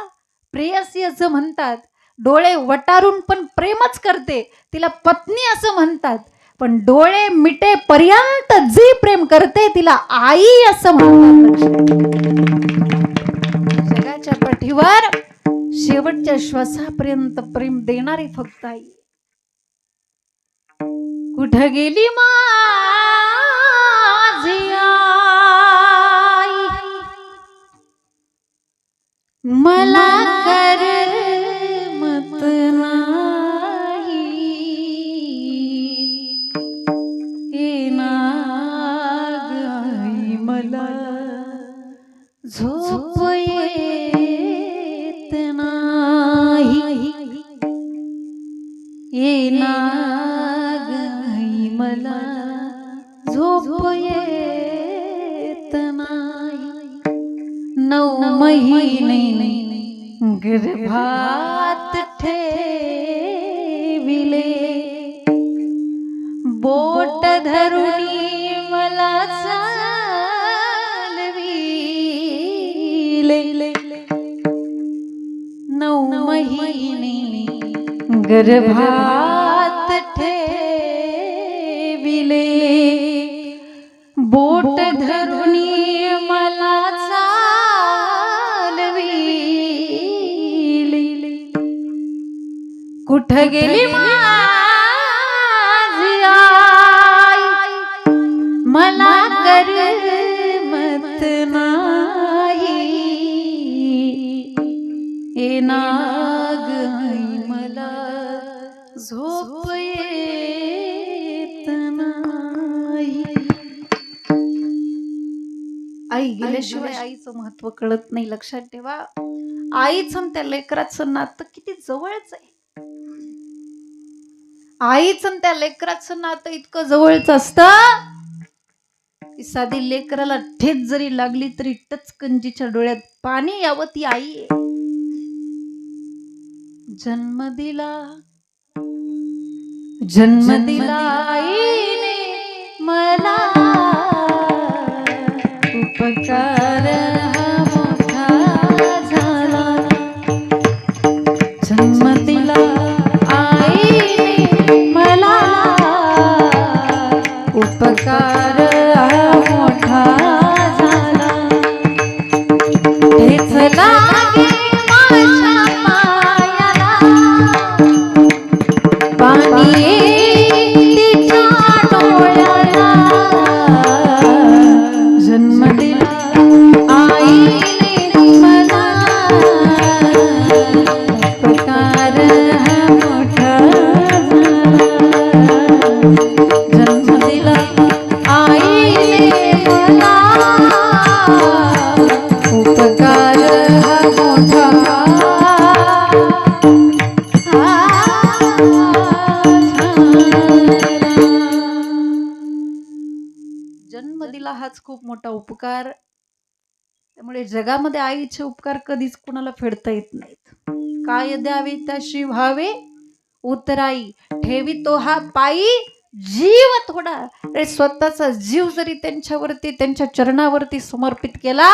प्रेयसी असं म्हणतात. डोळे वटारून पण प्रेमच करते तिला पत्नी असं म्हणतात. पण डोळे मिटेपर्यंत जी प्रेम करते तिला आई असं म्हणतात. जगाच्या पाठीवर शेवटच्या श्वासापर्यंत प्रेम देणारी फक्त आई. कुठं गेली माझी आई, मला करमत नाही, येणार आई मला झोप येत नाही, येणार आई मला झोप येत नाही. 9 महिने गर्भात ठेविले, बोट धरुणी मला चालविले. 9 महिने गर्भात ठेविले, बोट धरुणी मला चालविले. कुठं गेली माझी आई, मला करमत नाही, येणार आई मला झोप येत नाही. आई गेल्याशिवाय आईचं महत्व कळत नाही. लक्षात ठेवा, आईचं आणि त्या लेकराचं नातं किती जवळच आहे. आईचं आणि त्या लेकराचं नातं इतकं जवळच असतं की साधी लेकराला ठेच जरी लागली तरी टचकंजीच्या डोळ्यात पाणी यावं ती आई आहे. जन्म दिला आईने मला, उपकार हा मोठा झाला. जन्म दिला आईने मला, उपकार हा मोठा झाला. हेच लागे माझ्या पायाला, पाणी तिच्या डोळ्याला. जन्म दिला आईने मला, उपकार हा मोठा झाला. जन्म दिला आईने मला, उपकार हा मोठा जन्म दिला हाच खूप मोठा उपकार. त्यामुळे जगामध्ये आईचे उपकार कधीच कुणाला फेडता येत नाहीत. काय द्यावे त्याशी व्हावे उतराई, ठेवी तो हा पायी जीव थोडा. रे स्वतःचा जीव जरी त्यांच्यावरती, त्यांच्या चरणावरती समर्पित केला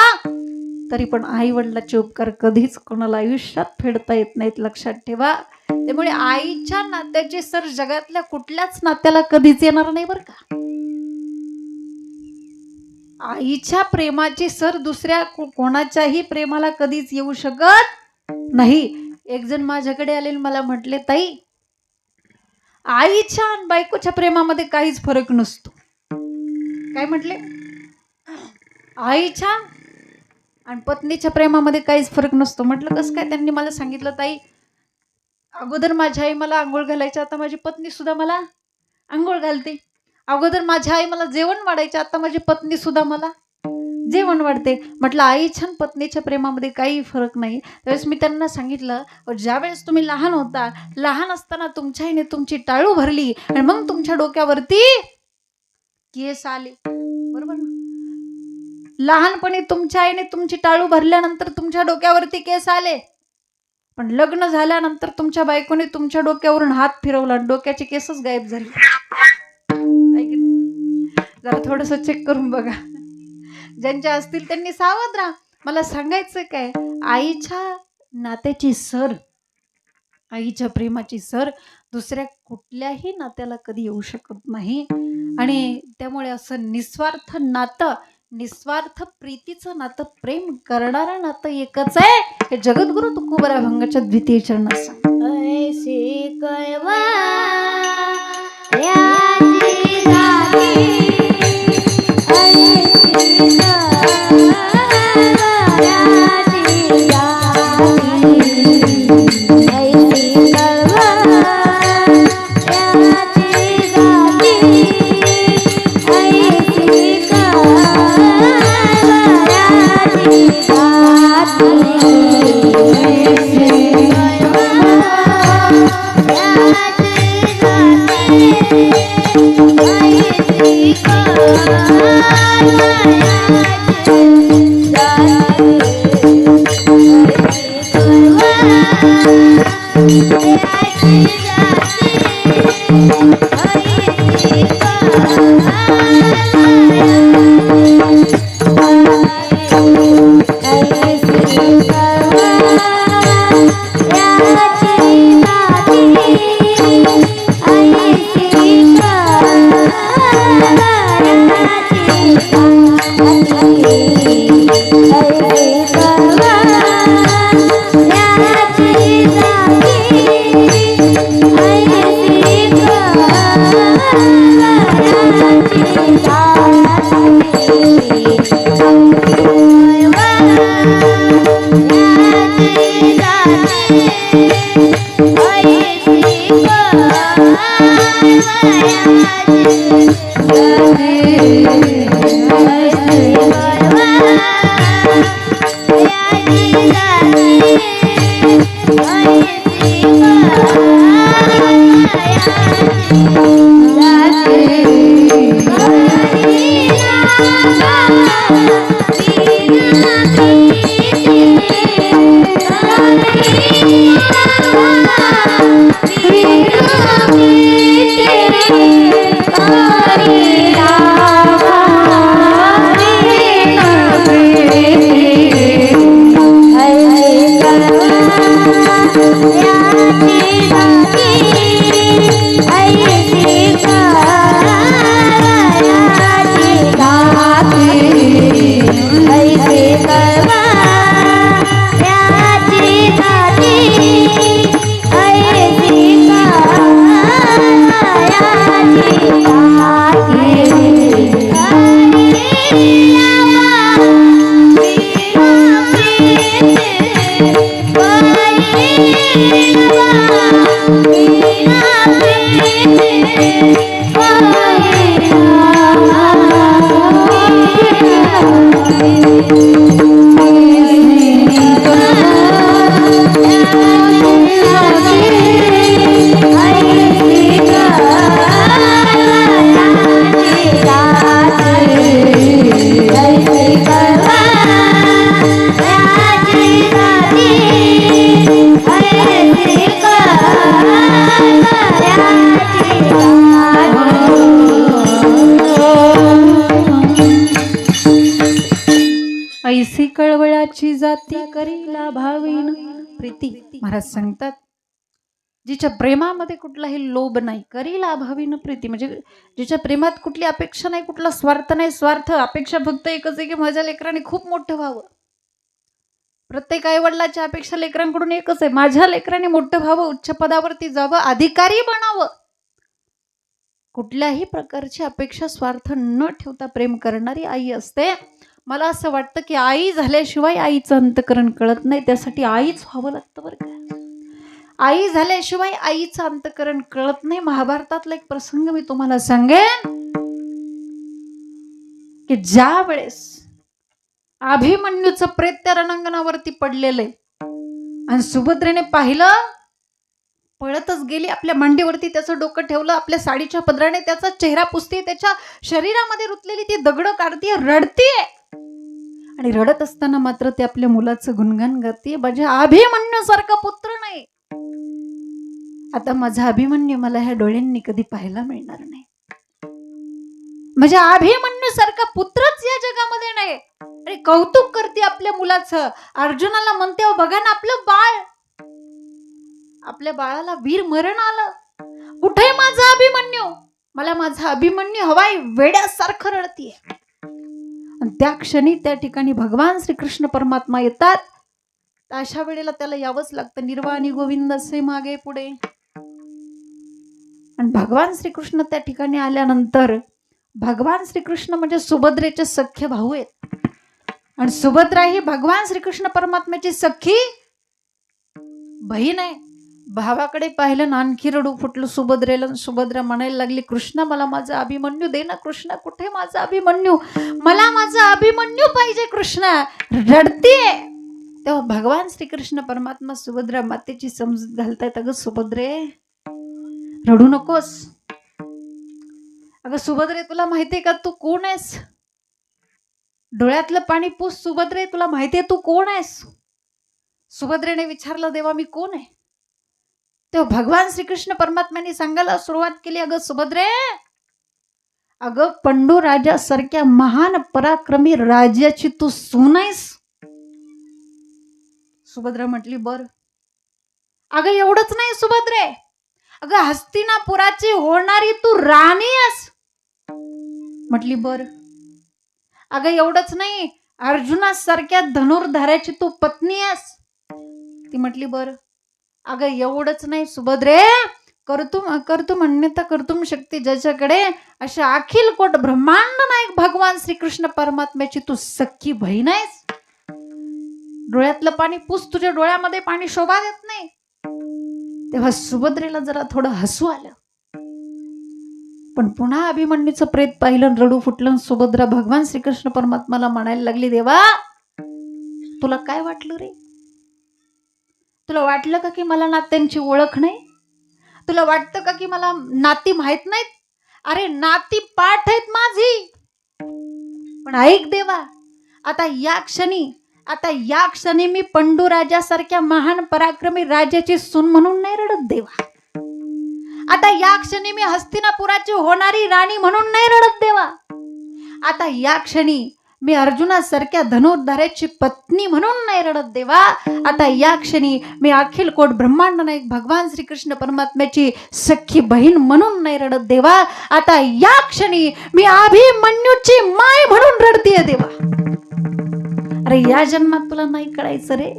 तरी पण आई वडिलाचे उपकार कधीच कोणाला आयुष्यात फेडता येत नाहीत. लक्षात ठेवा. त्यामुळे आईच्या नात्याची सर जगातल्या कुठल्याच नात्याला कधीच येणार नाही बरं का. आईच्या प्रेमाची सर दुसऱ्या कोणाच्याही प्रेमाला कधीच येऊ शकत नाही. एक जण माझ्याकडे आले मला म्हटले, ताई, आईच्या आणि बायकोच्या प्रेमामध्ये काहीच फरक नसतो. काय म्हटले? आईच्या आणि पत्नीच्या प्रेमामध्ये काहीच फरक नसतो. म्हटलं कसं काय? त्यांनी मला सांगितलं, ताई अगोदर माझी आई मला अंघोळ घालायची, आता माझी पत्नी सुद्धा मला अंघोळ घालते. अगोदर माझी आई मला जेवण वाढायची, आता माझी पत्नी सुद्धा मला जेवण वाढते. म्हटलं आई छान, पत्नीच्या प्रेमामध्ये काही फरक नाही. त्यावेळेस मी त्यांना सांगितलं, ज्यावेळेस तुम्ही लहान होता, लहान असताना तुमच्या आईने तुमची टाळू भरली आणि मग तुमच्या डोक्यावरती केस आले, बरोबर ना? लहानपणी तुमच्या आईने तुमची टाळू भरल्यानंतर तुमच्या डोक्यावरती केस आले, पण लग्न झाल्यानंतर तुमच्या बायकोने तुमच्या डोक्यावरून हात फिरवला, डोक्याचे केसच गायब झाले. जरा थोडस चेक करून बघा. ज्यांच्या असतील त्यांनी सावध राहा. मला सांगायचं काय, आईच्या नात्याची सर, आईच्या प्रेमाची सर दुसऱ्या कुठल्याही नात्याला कधी येऊ शकत नाही. आणि त्यामुळे असं निस्वार्थ नातं, निस्वार्थ प्रीतीचं नातं, प्रेम करणारं नातं एकच आहे. हे जगद्गुरु तुकोबरा भंगाच्या द्वितीय चरणात सांगतात. ऐसी कळवा याची जाती, ऐसी कळवा याची जाती, ऐसी कळवा याची जाती, ऐसी कळवा याची ऐसी कळवळाची जाती करीला भावीन प्रीती. महाराज सांगतात, जिच्या प्रेमामध्ये कुठलाही लोभ नाही, करीला भावीन प्रीती, म्हणजे जिच्या प्रेमात कुठली अपेक्षा नाही, कुठला स्वार्थ नाही. स्वार्थ अपेक्षा फक्त एकच आहे की माझ्या लेकराने खूप मोठं व्हावं. प्रत्येक आई वडिलांची अपेक्षा लेकरांकडून एकच आहे, माझ्या लेकराने मोठं व्हावं, उच्च पदावरती जावं, अधिकारी बनावं. कुठल्याही प्रकारची अपेक्षा स्वार्थ न ठेवता प्रेम करणारी आई असते. मला असं वाटतं की आई झाल्याशिवाय आईचं अंतकरण कळत नाही, त्यासाठी आईच व्हावं लागतं बरं का. आई झाल्याशिवाय आईचं अंतकरण कळत नाही. महाभारतातला एक प्रसंग मी तुम्हाला सांगेन की ज्या वेळेस अभिमन्यूचं प्रेत त्या रणांगणावरती पडलेलं आहे आणि सुभद्रेने पाहिलं, पळतच गेली, आपल्या मांडीवरती त्याचं डोकं ठेवलं, आपल्या साडीच्या पदराने त्याचा चेहरा पुसते, त्याच्या शरीरामध्ये रुतलेली ती दगड काढतीये, रडतीये. आणि रडत असताना मात्र ते आपल्या मुलाचं गुणगान गाते, माझ्या अभिमन्यू सारखा पुत्र नाही. आता माझा अभिमन्यू मला ह्या डोळ्यांनी कधी पाहायला मिळणार नाही. माझ्या अभिमन्यू सारखा पुत्रच या जगामध्ये नाही. आणि कौतुक करते आपल्या मुलाचं. अर्जुनाला म्हणते, बघा ना आपलं बाळ, आपल्या बाळाला वीर मरण आलं, कुठे माझा अभिमन्यू, मला माझा अभिमन्यू हवाय, वेड्यासारखं रडतीये. आणि त्या क्षणी त्या ठिकाणी भगवान श्रीकृष्ण परमात्मा येतात. अशा वेळेला त्याला यावंच लागतं, निर्वाणी गोविंद असे मागे पुढे. आणि भगवान श्रीकृष्ण त्या ठिकाणी आल्यानंतर, भगवान श्रीकृष्ण म्हणजे सुभद्रेचे सख्खे भाऊ आहेत आणि सुभद्रा ही भगवान श्रीकृष्ण परमात्म्याची सख्खी बहीण आहे. भावाकडे पाहिलं ना आणखी रडू फुटलं सुभद्रेला. सुभद्रा म्हणायला लागली, कृष्ण मला माझा अभिमन्यू दे ना, कृष्ण कुठे माझा अभिमन्यू, मला माझा अभिमन्यू पाहिजे कृष्ण, रडतीये. तेव्हा भगवान श्रीकृष्ण परमात्मा सुभद्रा मातेची समजूत घालतायत, अगं सुभद्रे रडू नकोस, अगं सुभद्रे तुला माहितीये का तू कोण आहेस, डोळ्यातलं पाणी पुस सुभद्रे, तुला माहितीये तू कोण आहेस. सुभद्रेने विचारलं, देवा मी कोण आहे. तेव्हा भगवान श्रीकृष्ण परमात्म्याने सांगायला सुरुवात केली, अगं सुभद्रे, अगं पंडू राजासारख्या महान पराक्रमी राजाची तू सून आहेस. सुभद्रा म्हटली, बर. अगं एवढंच नाही सुभद्रे, अगं हस्तिनापुराची होणारी तू राणी आहेस. म्हटली बर. अगं एवढंच नाही, अर्जुनासारख्या धनुर्धाराची तू पत्नी आहेस. ती म्हटली बर. अगं एवढंच नाही सुभद्रे, कर्तुम अन्यथा कर्तुम शक्ती ज्याच्याकडे, अशा अखिल कोट ब्रह्मांड नायक भगवान श्रीकृष्ण परमात्म्याची तू सख्खी बहीण आहेस. डोळ्यातलं पाणी पुस, तुझ्या डोळ्यामध्ये पाणी शोभा देत नाही. तेव्हा सुभद्रेला जरा थोडं हसू आलं, पण पुन्हा अभिमन्यूचं प्रेत पाहिलं, रडू फुटलं. सुभद्रा भगवान श्रीकृष्ण परमात्माला म्हणायला लागली, देवा तुला काय वाटलं रे, तुला वाटलं का की मला नात्यांची ओळख नाही, तुला वाटतं का की मला नाती माहित नाहीत. अरे नाती पाठ आहेत माझी. पण ऐक देवा, आता या क्षणी मी पंडू राजासारख्या महान पराक्रमी राजाची सून म्हणून नाही रडत देवा. आता या क्षणी मी हस्तिनापुराची होणारी राणी म्हणून नाही रडत देवा. आता या क्षणी मी अर्जुनासारख्या धनुर्धाराची पत्नी म्हणून नाही रडत देवा. आता या क्षणी मी अखिल कोट ब्रह्मांड नायक भगवान श्रीकृष्ण परमात्म्याची सख्खी बहीण म्हणून नाही रडत देवा. आता या क्षणी मी अभिमन्यूची माय म्हणून रडतीये देवा. अरे या जन्मात तुला नाही कळायचं रे,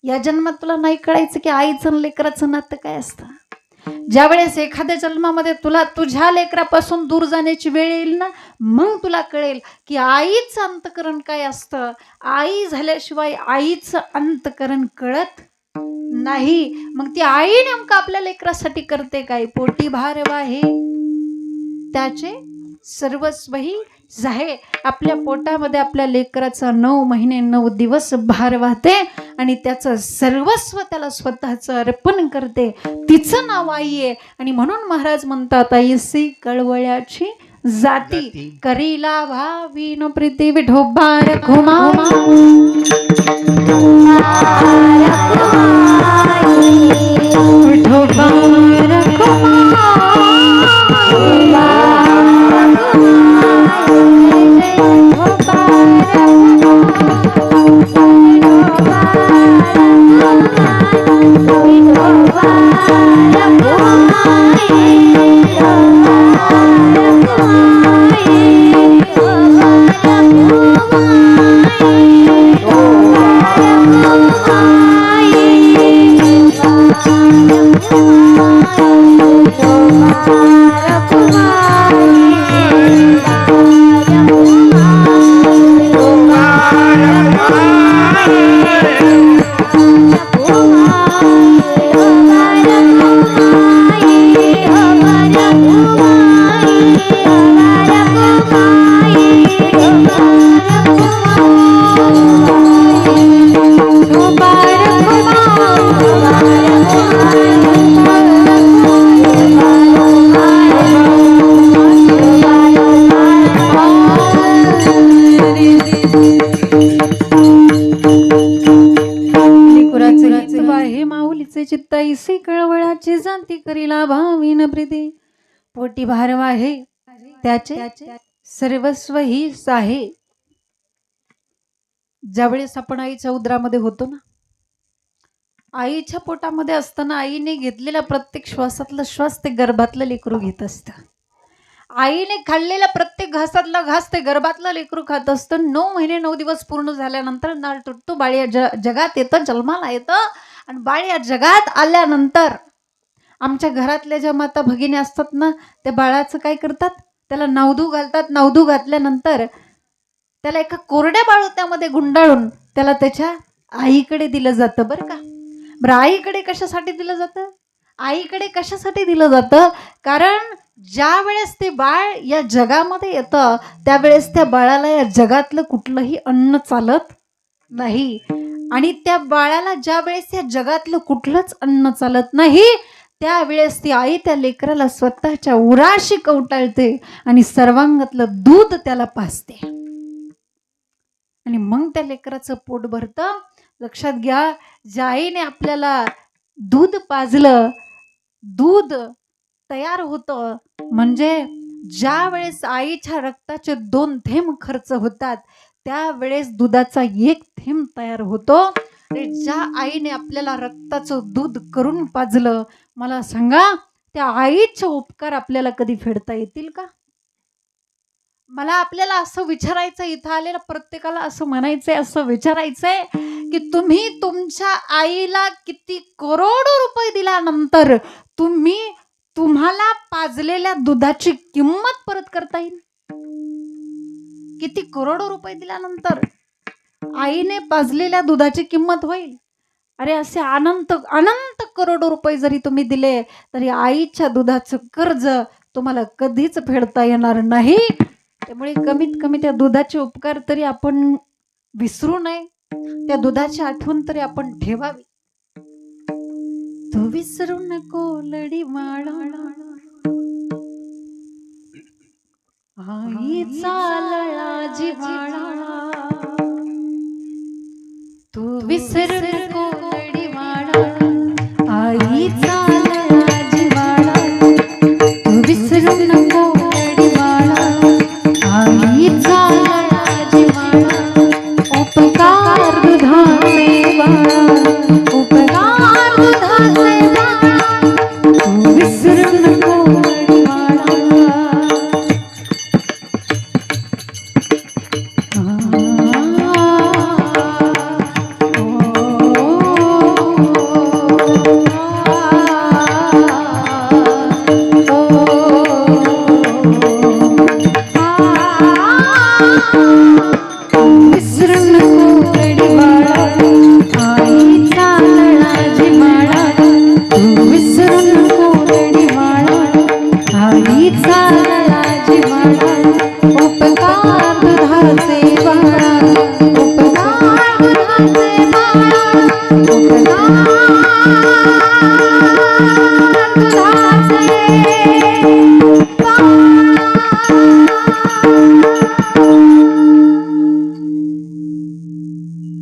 या जन्मात तुला नाही कळायचं की आईचं आणि लेकराचं नातं काय असतं. ज्या वेळेस एखाद्या जन्मामध्ये तुला तुझ्या लेकरापासून दूर जाण्याची वेळ येईल ना, मग तुला कळेल की आईचं अंतकरण काय असतं. आई झाल्याशिवाय आईचं अंतकरण कळत नाही. मग ती आई नेमकं आपल्या लेकरासाठी करते काय, पोटी भारवा हे त्याचे सर्वस्वही जाहे. आपल्या पोटामध्ये आपल्या लेकराचा 9 महिने 9 दिवस भार वाहते आणि त्याचं सर्वस्व त्याला स्वतःचं अर्पण करते. तिचं नाव आई आहे. आणि म्हणून महाराज म्हणतात, आईसी कळवळ्याची जाती करीला भावी न प्रीती विठोबार घुमा Kumar करीला भावीन प्रीती. पोटी भारव आहे त्याचे सर्वस्व हीच आहे. ज्यावेळेस आपण आईच्या उदरामध्ये होतो ना, आईच्या पोटामध्ये असताना आईने घेतलेला प्रत्येक श्वासातला श्वास ते गर्भातलं लेकरू घेत असतं. आईने खाल्लेला प्रत्येक घासातला घास ते गर्भातलं लेकरू खात असतं. 9 महिने 9 दिवस पूर्ण झाल्यानंतर नाळ तुटतो, बाळ या जगात येतं, जन्माला येतं. आणि बाळ या जगात आल्यानंतर आमच्या घरातल्या ज्या माता भगिनी असतात ना, त्या बाळाचं काय करतात, त्याला नावधू घालतात. नावधू घातल्यानंतर त्याला एका कोरड्या बाळुत्यामध्ये गुंडाळून त्याला त्याच्या आईकडे दिलं जातं. बरं का, बरं आईकडे कशासाठी दिलं जातं? आईकडे कशासाठी दिलं जातं? कारण ज्या वेळेस ते बाळ या जगामध्ये येतं त्यावेळेस त्या बाळाला या जगातलं कुठलंही अन्न चालत नाही. आणि त्या बाळाला ज्या वेळेस या जगातलं कुठलंच अन्न चालत नाही त्यावेळेस ती आई त्या लेकराला स्वतःच्या उराशी कवटाळते आणि सर्वांगातलं दूध त्याला पाजते आणि मग त्या लेकराचं पोट भरतं. लक्षात घ्या, ज्या आईने आपल्याला दूध पाजलं, दूध तयार होतं, म्हणजे ज्या वेळेस आईच्या रक्ताचे 2 थेंब खर्च होतात त्यावेळेस दुधाचा 1 थेंब तयार होतो. आणि ज्या आईने आपल्याला रक्ताचं दूध करून पाजलं, मला सांगा त्या आईचे उपकार आपल्याला कधी फेडता येतील का? मला आपल्याला असं विचारायचं, इथं आलेल्या प्रत्येकाला असं म्हणायचंय, असं विचारायचंय की तुम्ही तुमच्या आईला किती करोडो रुपये दिल्यानंतर तुम्हाला पाजलेल्या दुधाची किंमत परत करता येईल? किती करोडो रुपये दिल्यानंतर आईने पाजलेल्या दुधाची किंमत होईल? अरे असे अनंत अनंत करोडो रुपये जरी तुम्ही दिले तरी आईच्या दुधाचं कर्ज तुम्हाला कधीच फेडता येणार नाही. त्यामुळे कमीत कमी त्या दुधाचे उपकार तरी आपण विसरू नये, त्या दुधाची आठवण तरी आपण ठेवावी. तू विसरू नको लडी माळा आईचा लळा जिव्हाळा. तू विसरू नको लडी माळा आईचा लळा जिव्हाळा. तू विसरू नको लडी माळा आईचा लळा जिव्हाळा. उपकार दुधाचे बाळा, उपकार दुधाचे बाळा. तू विसरू नको लडी माळा.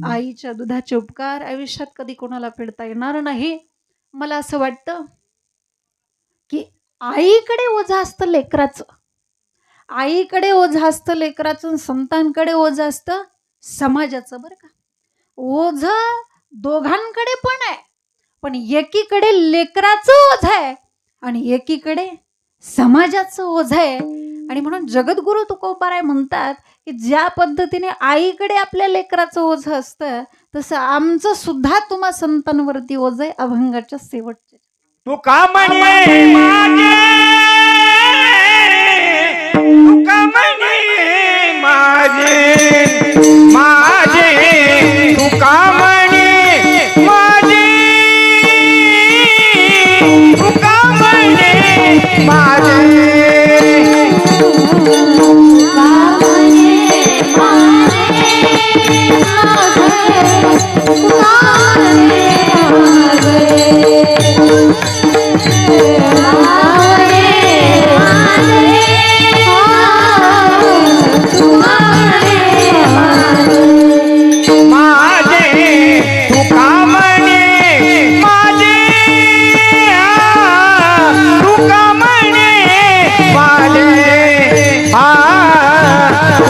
आईच्या दुधाचे उपकार आयुष्यात कधी कोणाला फेडता येणार नाही. मला असं वाटतं की आईकडे ओझं असतं लेकराचं, आईकडे ओझं असतं लेकराचं, संतांकडे ओझं असतं समाजाचं. बरं का, ओझं दोघांकडे पण आहे, पण एकीकडे लेकराचं ओझं आहे आणि एकीकडे समाजाचं ओझं आहे. आणि म्हणून जगद्गुरु तुकोबाराय म्हणतात की ज्या पद्धतीने आईकडे आपल्या लेकराचं ओझं असतं तसं आमचं सुद्धा तुम्हा संतांवरती ओझं आहे अभंगाच्या शेवटचे. तू का म्हणे माझे, तू का म्हणे माझे, माझे तू का म्हणे माझे, तू का म्हणे माझे. माझे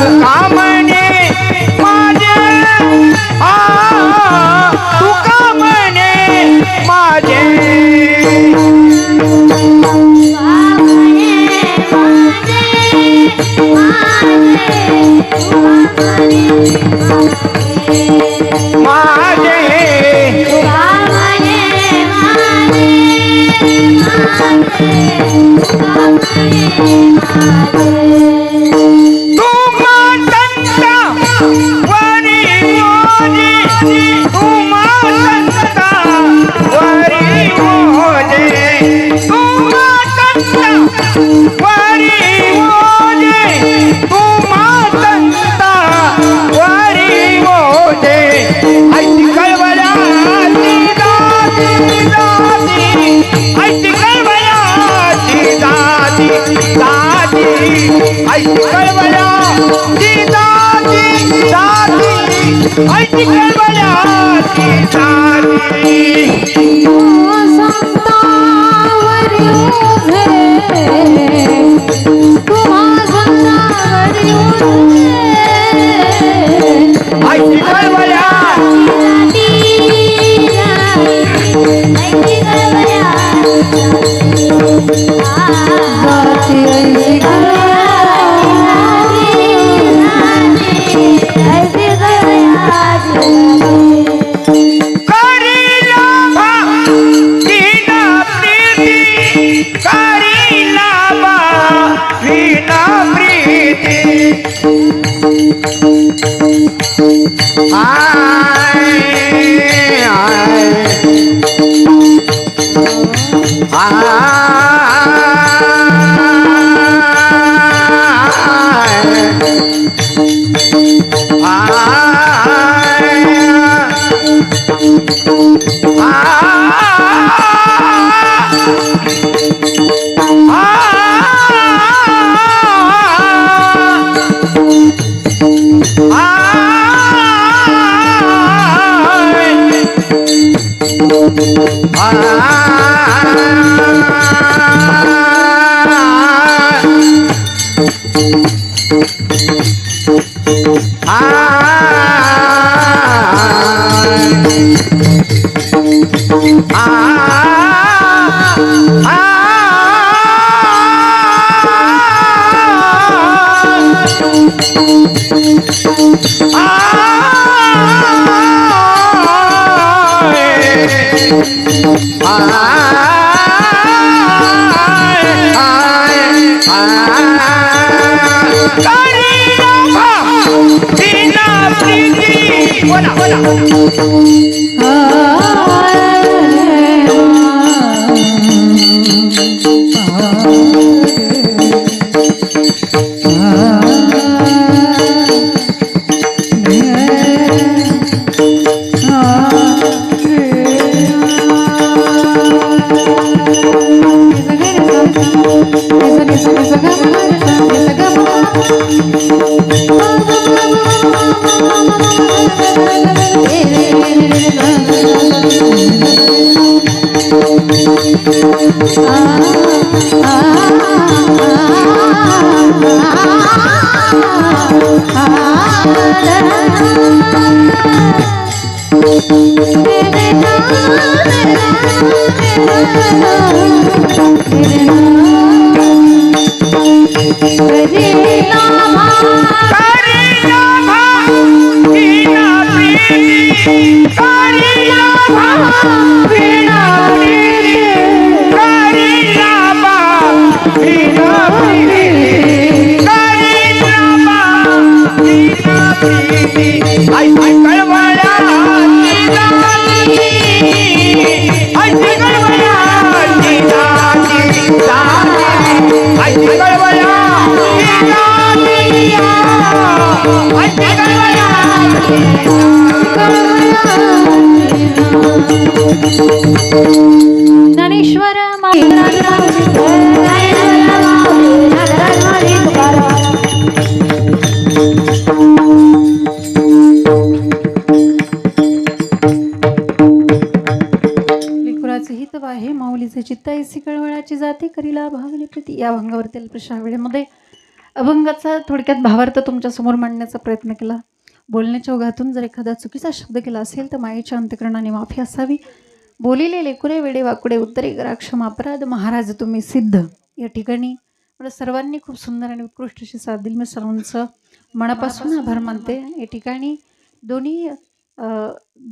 तुका म्हणे माझे तुका म्हणे माझे माझे तुम्हा संता वरी मोजे तुम्हा संता वरी मोजे तुम्हा संता वरी मोजे तुम्हा संता वरी मोजे ऐती कळवळ्याची दादी दादी ऐती कळवळ्याची दादी दादी ऐती कळवळ्याची दादी दादी ऐती कळवळ्याची दादी ऐती कळवळ्या करीला विना प्रीती करीला विना प्रीती आय ज्ञानेश्वर लेकराचे हित आहे माऊलीचे चित्ताईसी कळवळाची जाते करीला भावने प्रीती या भंगावरती अल्पशा वेळेमध्ये अभंगाचा थोडक्यात भावार्थ तुमच्यासमोर मांडण्याचा प्रयत्न केला. बोलण्याच्या ओघातून जर एखादा चुकीचा शब्द केला असेल तर मायेच्या अंतःकरणाने माफी असावी. बोलिले लेकुरे वेडे वाकुडे उत्तरे करा क्षमा अपराध महाराज तुम्ही सिद्ध. या ठिकाणी मला सर्वांनी खूप सुंदर आणि उत्कृष्ट अशी साथ दिली. मी सर्वांचं मनापासून आभार मानते. या ठिकाणी दोन्ही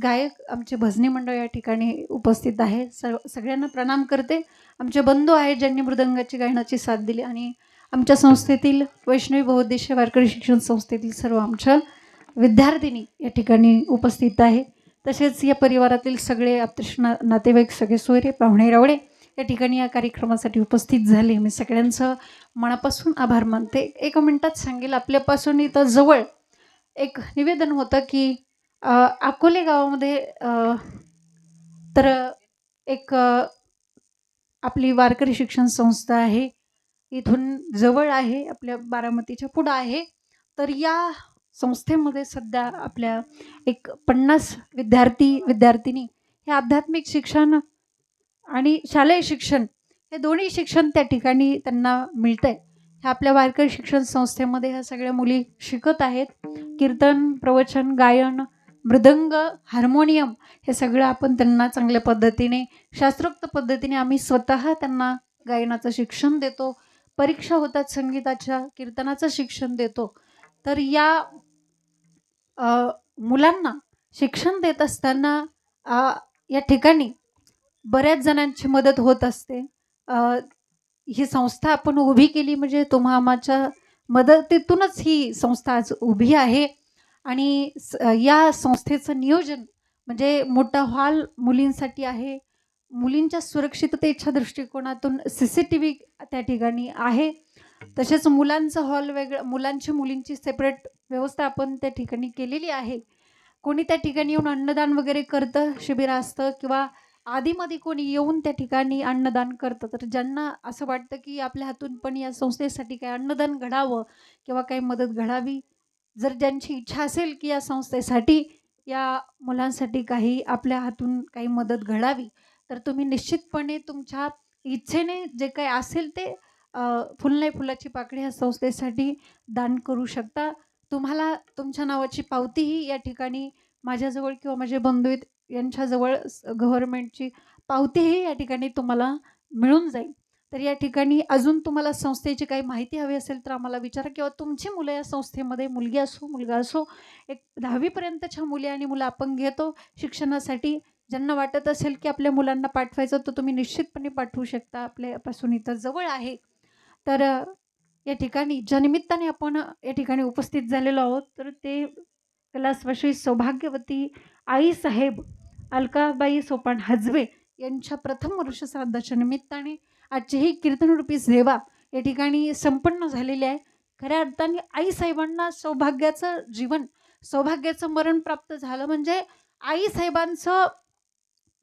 गायक आमचे भजनी मंडळ या ठिकाणी उपस्थित आहे. सगळ्यांना प्रणाम करते. आमचे बंधू आहेत ज्यांनी मृदंगाची गायनाची साथ दिली आणि आमच्या संस्थेतील वैष्णवी बहुउद्देशीय वारकरी शिक्षण संस्थेतील सर्व आमच्या विद्यार्थिनी या ठिकाणी उपस्थित आहे. तसेच या परिवारातील सगळे आप्तेष्ट नातेवाईक सगळे सोयरे पाहुणे रावळे या ठिकाणी या कार्यक्रमासाठी उपस्थित झाले. मी सगळ्यांचं मनापासून आभार मानते. 1 मिनिटात सांगेल. आपल्यापासून इथं जवळ एक निवेदन होतं की अकोले गावामध्ये तर एक आपली वारकरी शिक्षण संस्था आहे. इथून जवळ आहे, आपल्या बारामतीच्या पुढं आहे. तर या संस्थेमध्ये सध्या आपल्या एक 50 विद्यार्थिनी हे आध्यात्मिक शिक्षण आणि शालेय शिक्षण हे दोन्ही शिक्षण त्या ठिकाणी त्यांना मिळतंय. ह्या आपल्या वारकरी शिक्षण संस्थेमध्ये ह्या सगळ्या मुली शिकत आहेत. कीर्तन, प्रवचन, गायन, मृदंग, हार्मोनियम हे सगळं आपण त्यांना चांगल्या पद्धतीने शास्त्रोक्त पद्धतीने आम्ही स्वतः त्यांना गायनाचं शिक्षण देतो. परीक्षा होतात संगीताच्या, कीर्तनाचं शिक्षण देतो. तर या मुलांना शिक्षण देत असताना या ठिकाणी बऱ्याच जणांची मदत होत असते. ही संस्था आपण उभी केली म्हणजे तुम्हा आम्हाच्या मदतीतूनच ही संस्था आज उभी आहे. आणि या संस्थेचं नियोजन म्हणजे मोठा हॉल मुलींसाठी आहे. मुलींच्या सुरक्षिततेच्या दृष्टिकोनातून CCTV त्या ठिकाणी आहे. तसेच मुलांचं हॉल वेगळं, मुलींची सेपरेट व्यवस्था आपण त्या ठिकाणी केलेली आहे. कोणी त्या ठिकाणी येऊन अन्नदान वगैरे करतं, शिबिर असतं किंवा आधीमध्ये कोणी येऊन त्या ठिकाणी अन्नदान करतं. तर ज्यांना असं वाटतं की आपल्या हातून पण या संस्थेसाठी काही अन्नदान घडावं किंवा काही मदत घडावी, जर ज्यांची इच्छा असेल की या संस्थेसाठी या मुलांसाठी काही आपल्या हातून काही मदत घडावी, तर तुम्ही निश्चितपणे तुमच्या इच्छेने जे काही असेल ते फुल नाही फुलाची पाकळी ह्या संस्थेसाठी दान करू शकता. तुम्हाला तुमच्या नावाची पावतीही या ठिकाणी माझ्याजवळ किंवा माझे बंधू आहेत यांच्याजवळ गव्हर्नमेंटची पावतीही या ठिकाणी तुम्हाला मिळून जाईल. तर या ठिकाणी अजून तुम्हाला संस्थेची काही माहिती हवी असेल तर आम्हाला विचारा किंवा तुमची मुलं या संस्थेमध्ये, मुलगी असो मुलगा असो, एक 10वी पर्यंतच्या मुली आणि मुलं आपण घेतो शिक्षणासाठी. ज्यांना वाटत असेल की आपल्या मुलांना पाठवायचं तर तुम्ही निश्चितपणे पाठवू शकता. आपल्यापासून इथं जवळ आहे. तर या ठिकाणी ज्या निमित्ताने आपण या ठिकाणी उपस्थित झालेलो आहोत तर ते कैलासवासी सौभाग्यवती आईसाहेब अलकाबाई सोपान हजबे यांच्या प्रथम वर्षश्राद्धाच्या निमित्ताने आजची ही कीर्तनरूपी सेवा या ठिकाणी संपन्न झालेली आहे. खऱ्या अर्थाने आईसाहेबांना सौभाग्याचं जीवन, सौभाग्याचं मरण प्राप्त झालं म्हणजे आईसाहेबांचं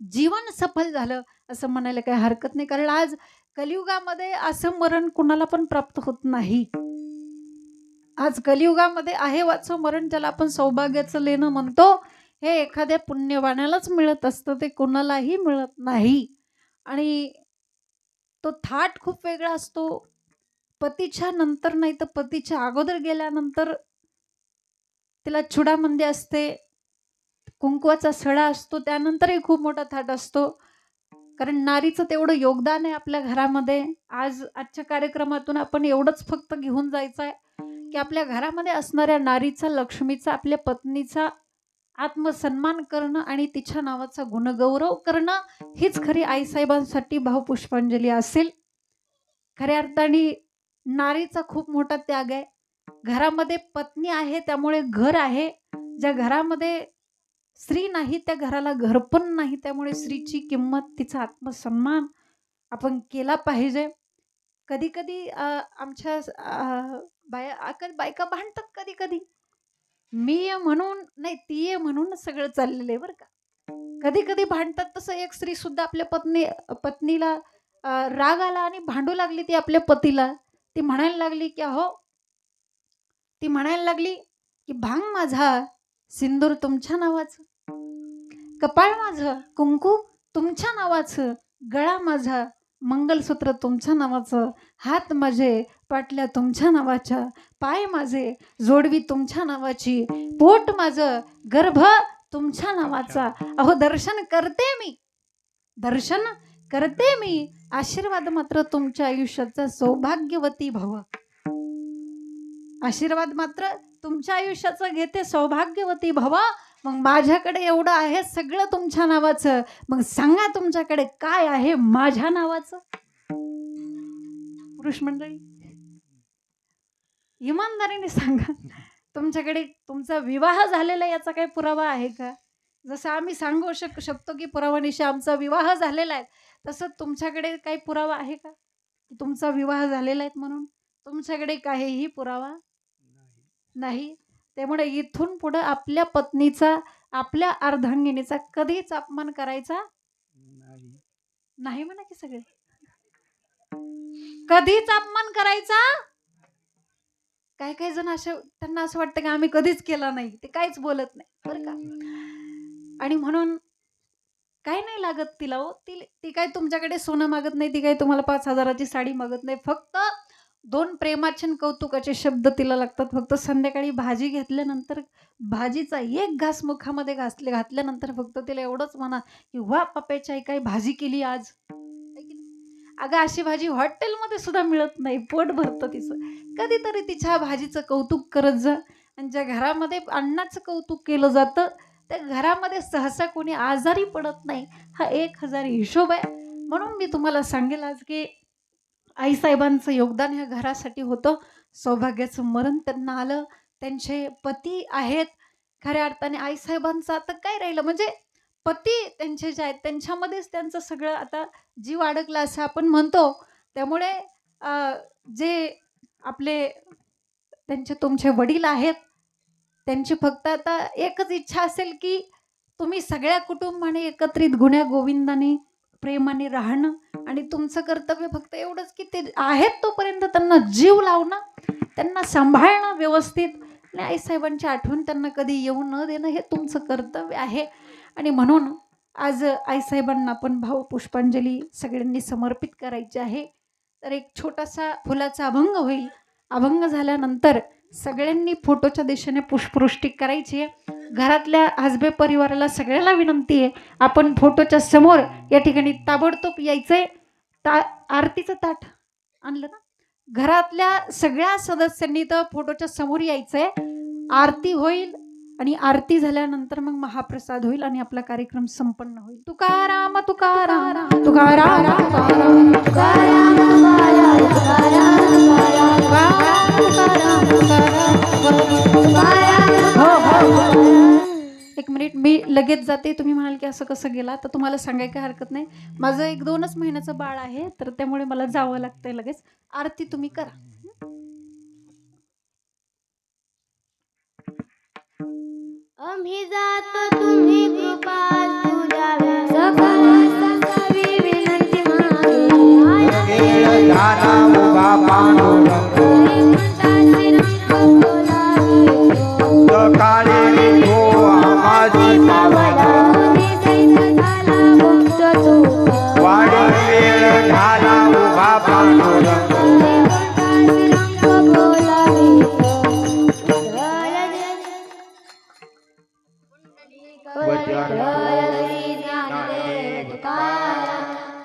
जीवन सफल झालं असं म्हणायला काही हरकत नाही. कारण आज कलियुगामध्ये असं मरण कुणाला पण प्राप्त होत नाही. आज कलियुगामध्ये आहे वाचं मरण, ज्याला आपण सौभाग्याचं लेणं म्हणतो, हे एखाद्या पुण्यवानालाच मिळत असतं, ते कोणालाही मिळत नाही. आणि तो थाट खूप वेगळा असतो. पतीच्या नंतर नाही तर पतीच्या अगोदर गेल्यानंतर तिला चुडामंदी असते, कुंकवाचा सडा असतो, त्यानंतरही खूप मोठा थाट असतो. कारण नारीचं तेवढं योगदान आहे आपल्या घरामध्ये. आजच्या कार्यक्रमातून आपण एवढंच फक्त घेऊन जायचं आहे की आपल्या घरामध्ये असणाऱ्या नारीचा, लक्ष्मीचा, आपल्या पत्नीचा आत्मसन्मान करणं आणि तिच्या नावाचा गुणगौरव करणं हीच खरी आईसाहेबांसाठी भावपुष्पांजली असेल. खऱ्या अर्थाने नारीचा खूप मोठा त्याग आहे. घरामध्ये पत्नी आहे त्यामुळे घर आहे. ज्या घरामध्ये स्त्री नाही त्या घराला घर पण नाही. त्यामुळे स्त्रीची किंमत, तिचा आत्मसन्मान आपण केला पाहिजे. कधी कधी आमच्या बायका भांडतात. कधी कधी मी ये म्हणून नाही, ती ये म्हणून सगळं चाललेलं आहे बरं का. कधी कधी भांडतात. तसं एक स्त्री सुद्धा आपल्या पत्नीला राग आला आणि भांडू लागली ती आपल्या पतीला. ती म्हणायला लागली की अहो, ती म्हणायला लागली की भांग माझा सिंदूर तुमच्या नावाचं, कपाळ माझं कुंकू तुमच्या नावाचं, गळा माझा मंगलसूत्र तुमच्या नावाचं, हात माझे पाटल्या तुमच्या नावाच्या, पाय माझे जोडवी तुमच्या नावाची, पोट माझं गर्भ तुमच्या नावाचा. अहो दर्शन करते मी, दर्शन करते मी, आशीर्वाद मात्र तुमच्या आयुष्याचा, सौभाग्यवती भव. आशीर्वाद मात्र तुमच्या आयुष्याचं घेते, सौभाग्यवती भव. मग माझ्याकडे एवढं आहे सगळं तुमच्या नावाचं, मग सांगा तुमच्याकडे काय आहे माझ्या नावाचं. पुरुष मंडळी इमानदारीने सांगा, तुमच्याकडे तुमचा विवाह झालेला याचा काही पुरावा आहे का? जसं आम्ही सांगू शकतो की पुरावानिशी आमचा विवाह झालेला आहे, तसं तुमच्याकडे काही पुरावा आहे का की तुमचा विवाह झालेला आहे म्हणून? तुमच्याकडे काहीही पुरावा नाही. त्यामुळे इथून पुढे आपल्या पत्नीचा, आपल्या अर्धांगिनीचा कधीच अपमान करायचा नाही म्हणा की सगळे. कधीच अपमान करायचा. काही काही जण असे, त्यांना असं वाटतं की आम्ही कधीच केला नाही, ते काहीच बोलत नाही बरं का. आणि म्हणून काय नाही लागत तिला हो, ती काय तुमच्याकडे सोनं मागत नाही, ती काय तुम्हाला 5,000ची साडी मागत नाही. फक्त 2 प्रेमाचे आणि कौतुकाचे शब्द तिला लागतात. फक्त संध्याकाळी भाजी घेतल्यानंतर, भाजीचा एक घास मुखामध्ये घातल्यानंतर फक्त तिला एवढंच म्हणा की वा पप्याची आई काय भाजी केली आज. अगं अशी भाजी हॉटेलमध्ये सुद्धा मिळत नाही, पोट भरतं तिचं. कधीतरी तिच्या भाजीचं कौतुक करत जा. आणि ज्या घरामध्ये अन्नाचं कौतुक केलं जातं त्या घरामध्ये सहसा कोणी आजारी पडत नाही. हा 1000 हिशोब आहे. म्हणून मी तुम्हाला सांगेल आज की आईसाहेबांचं योगदान ह्या घरासाठी होतं. सौभाग्याचं मरण त्यांना आलं, त्यांचे पती आहेत. खऱ्या अर्थाने आईसाहेबांचं आता काय राहिलं, म्हणजे पती त्यांचे जे आहेत त्यांच्यामध्येच त्यांचं सगळं आता जीव अडकला असं आपण म्हणतो. त्यामुळे जे आपले त्यांचे तुमचे वडील आहेत, त्यांची फक्त आता एकच इच्छा असेल की तुम्ही सगळ्या कुटुंबाने एकत्रित गुण्या गोविंदाने प्रेमाने राहणं. आणि तुमचं कर्तव्य फक्त एवढंच की ते आहेत तोपर्यंत त्यांना जीव लावणं, त्यांना सांभाळणं व्यवस्थित. आणि आईसाहेबांची आठवण त्यांना कधी येऊ न देणं हे तुमचं कर्तव्य आहे. आणि म्हणून आज आईसाहेबांना आपण भावपुष्पांजली सगळ्यांनी समर्पित करायची आहे. तर एक छोटासा फुलाचा अभंग होईल. अभंग झाल्यानंतर सगळ्यांनी फोटोच्या दिशेने पुष्पवृष्टी करायची आहे. घरातल्या हसबे परिवाराला सगळ्याला विनंती आहे, आपण फोटोच्या समोर या ठिकाणी ताबडतोब यायचंय. आरतीचं ताट आणलं ना, घरातल्या सगळ्या सदस्यांनी तर फोटोच्या समोर यायचंय. आरती होईल आणि आरती झाल्यानंतर मग महाप्रसाद होईल आणि आपला कार्यक्रम संपन्न होईल. तुकाराम तुकाराम तुकाराम तुकाराम एक मिनिट मी लगेच जाते. तुम्ही म्हणाल की असं कसं गेला, तर तुम्हाला सांगायला काही हरकत नाही. माझं 1-2च महिन्याचं बाळ आहे, तर त्यामुळे मला जावं लागतंय लगेच. आरती तुम्ही करा. आम्ही जातो तुम्ही कृपा असू द्याव्या, सकल ससावी विनंती मागे. झाला उभा पांडुरंग, सकाळी तो आमाजी पावला, वाडी वेळ झाला उभा पांडुरंग.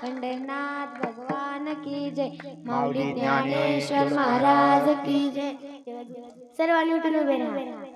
पंढरनाथ भगवान की जय, माऊली ज्ञानेश्वर महाराज की जय. सर्वांनी उठून उभे राहा.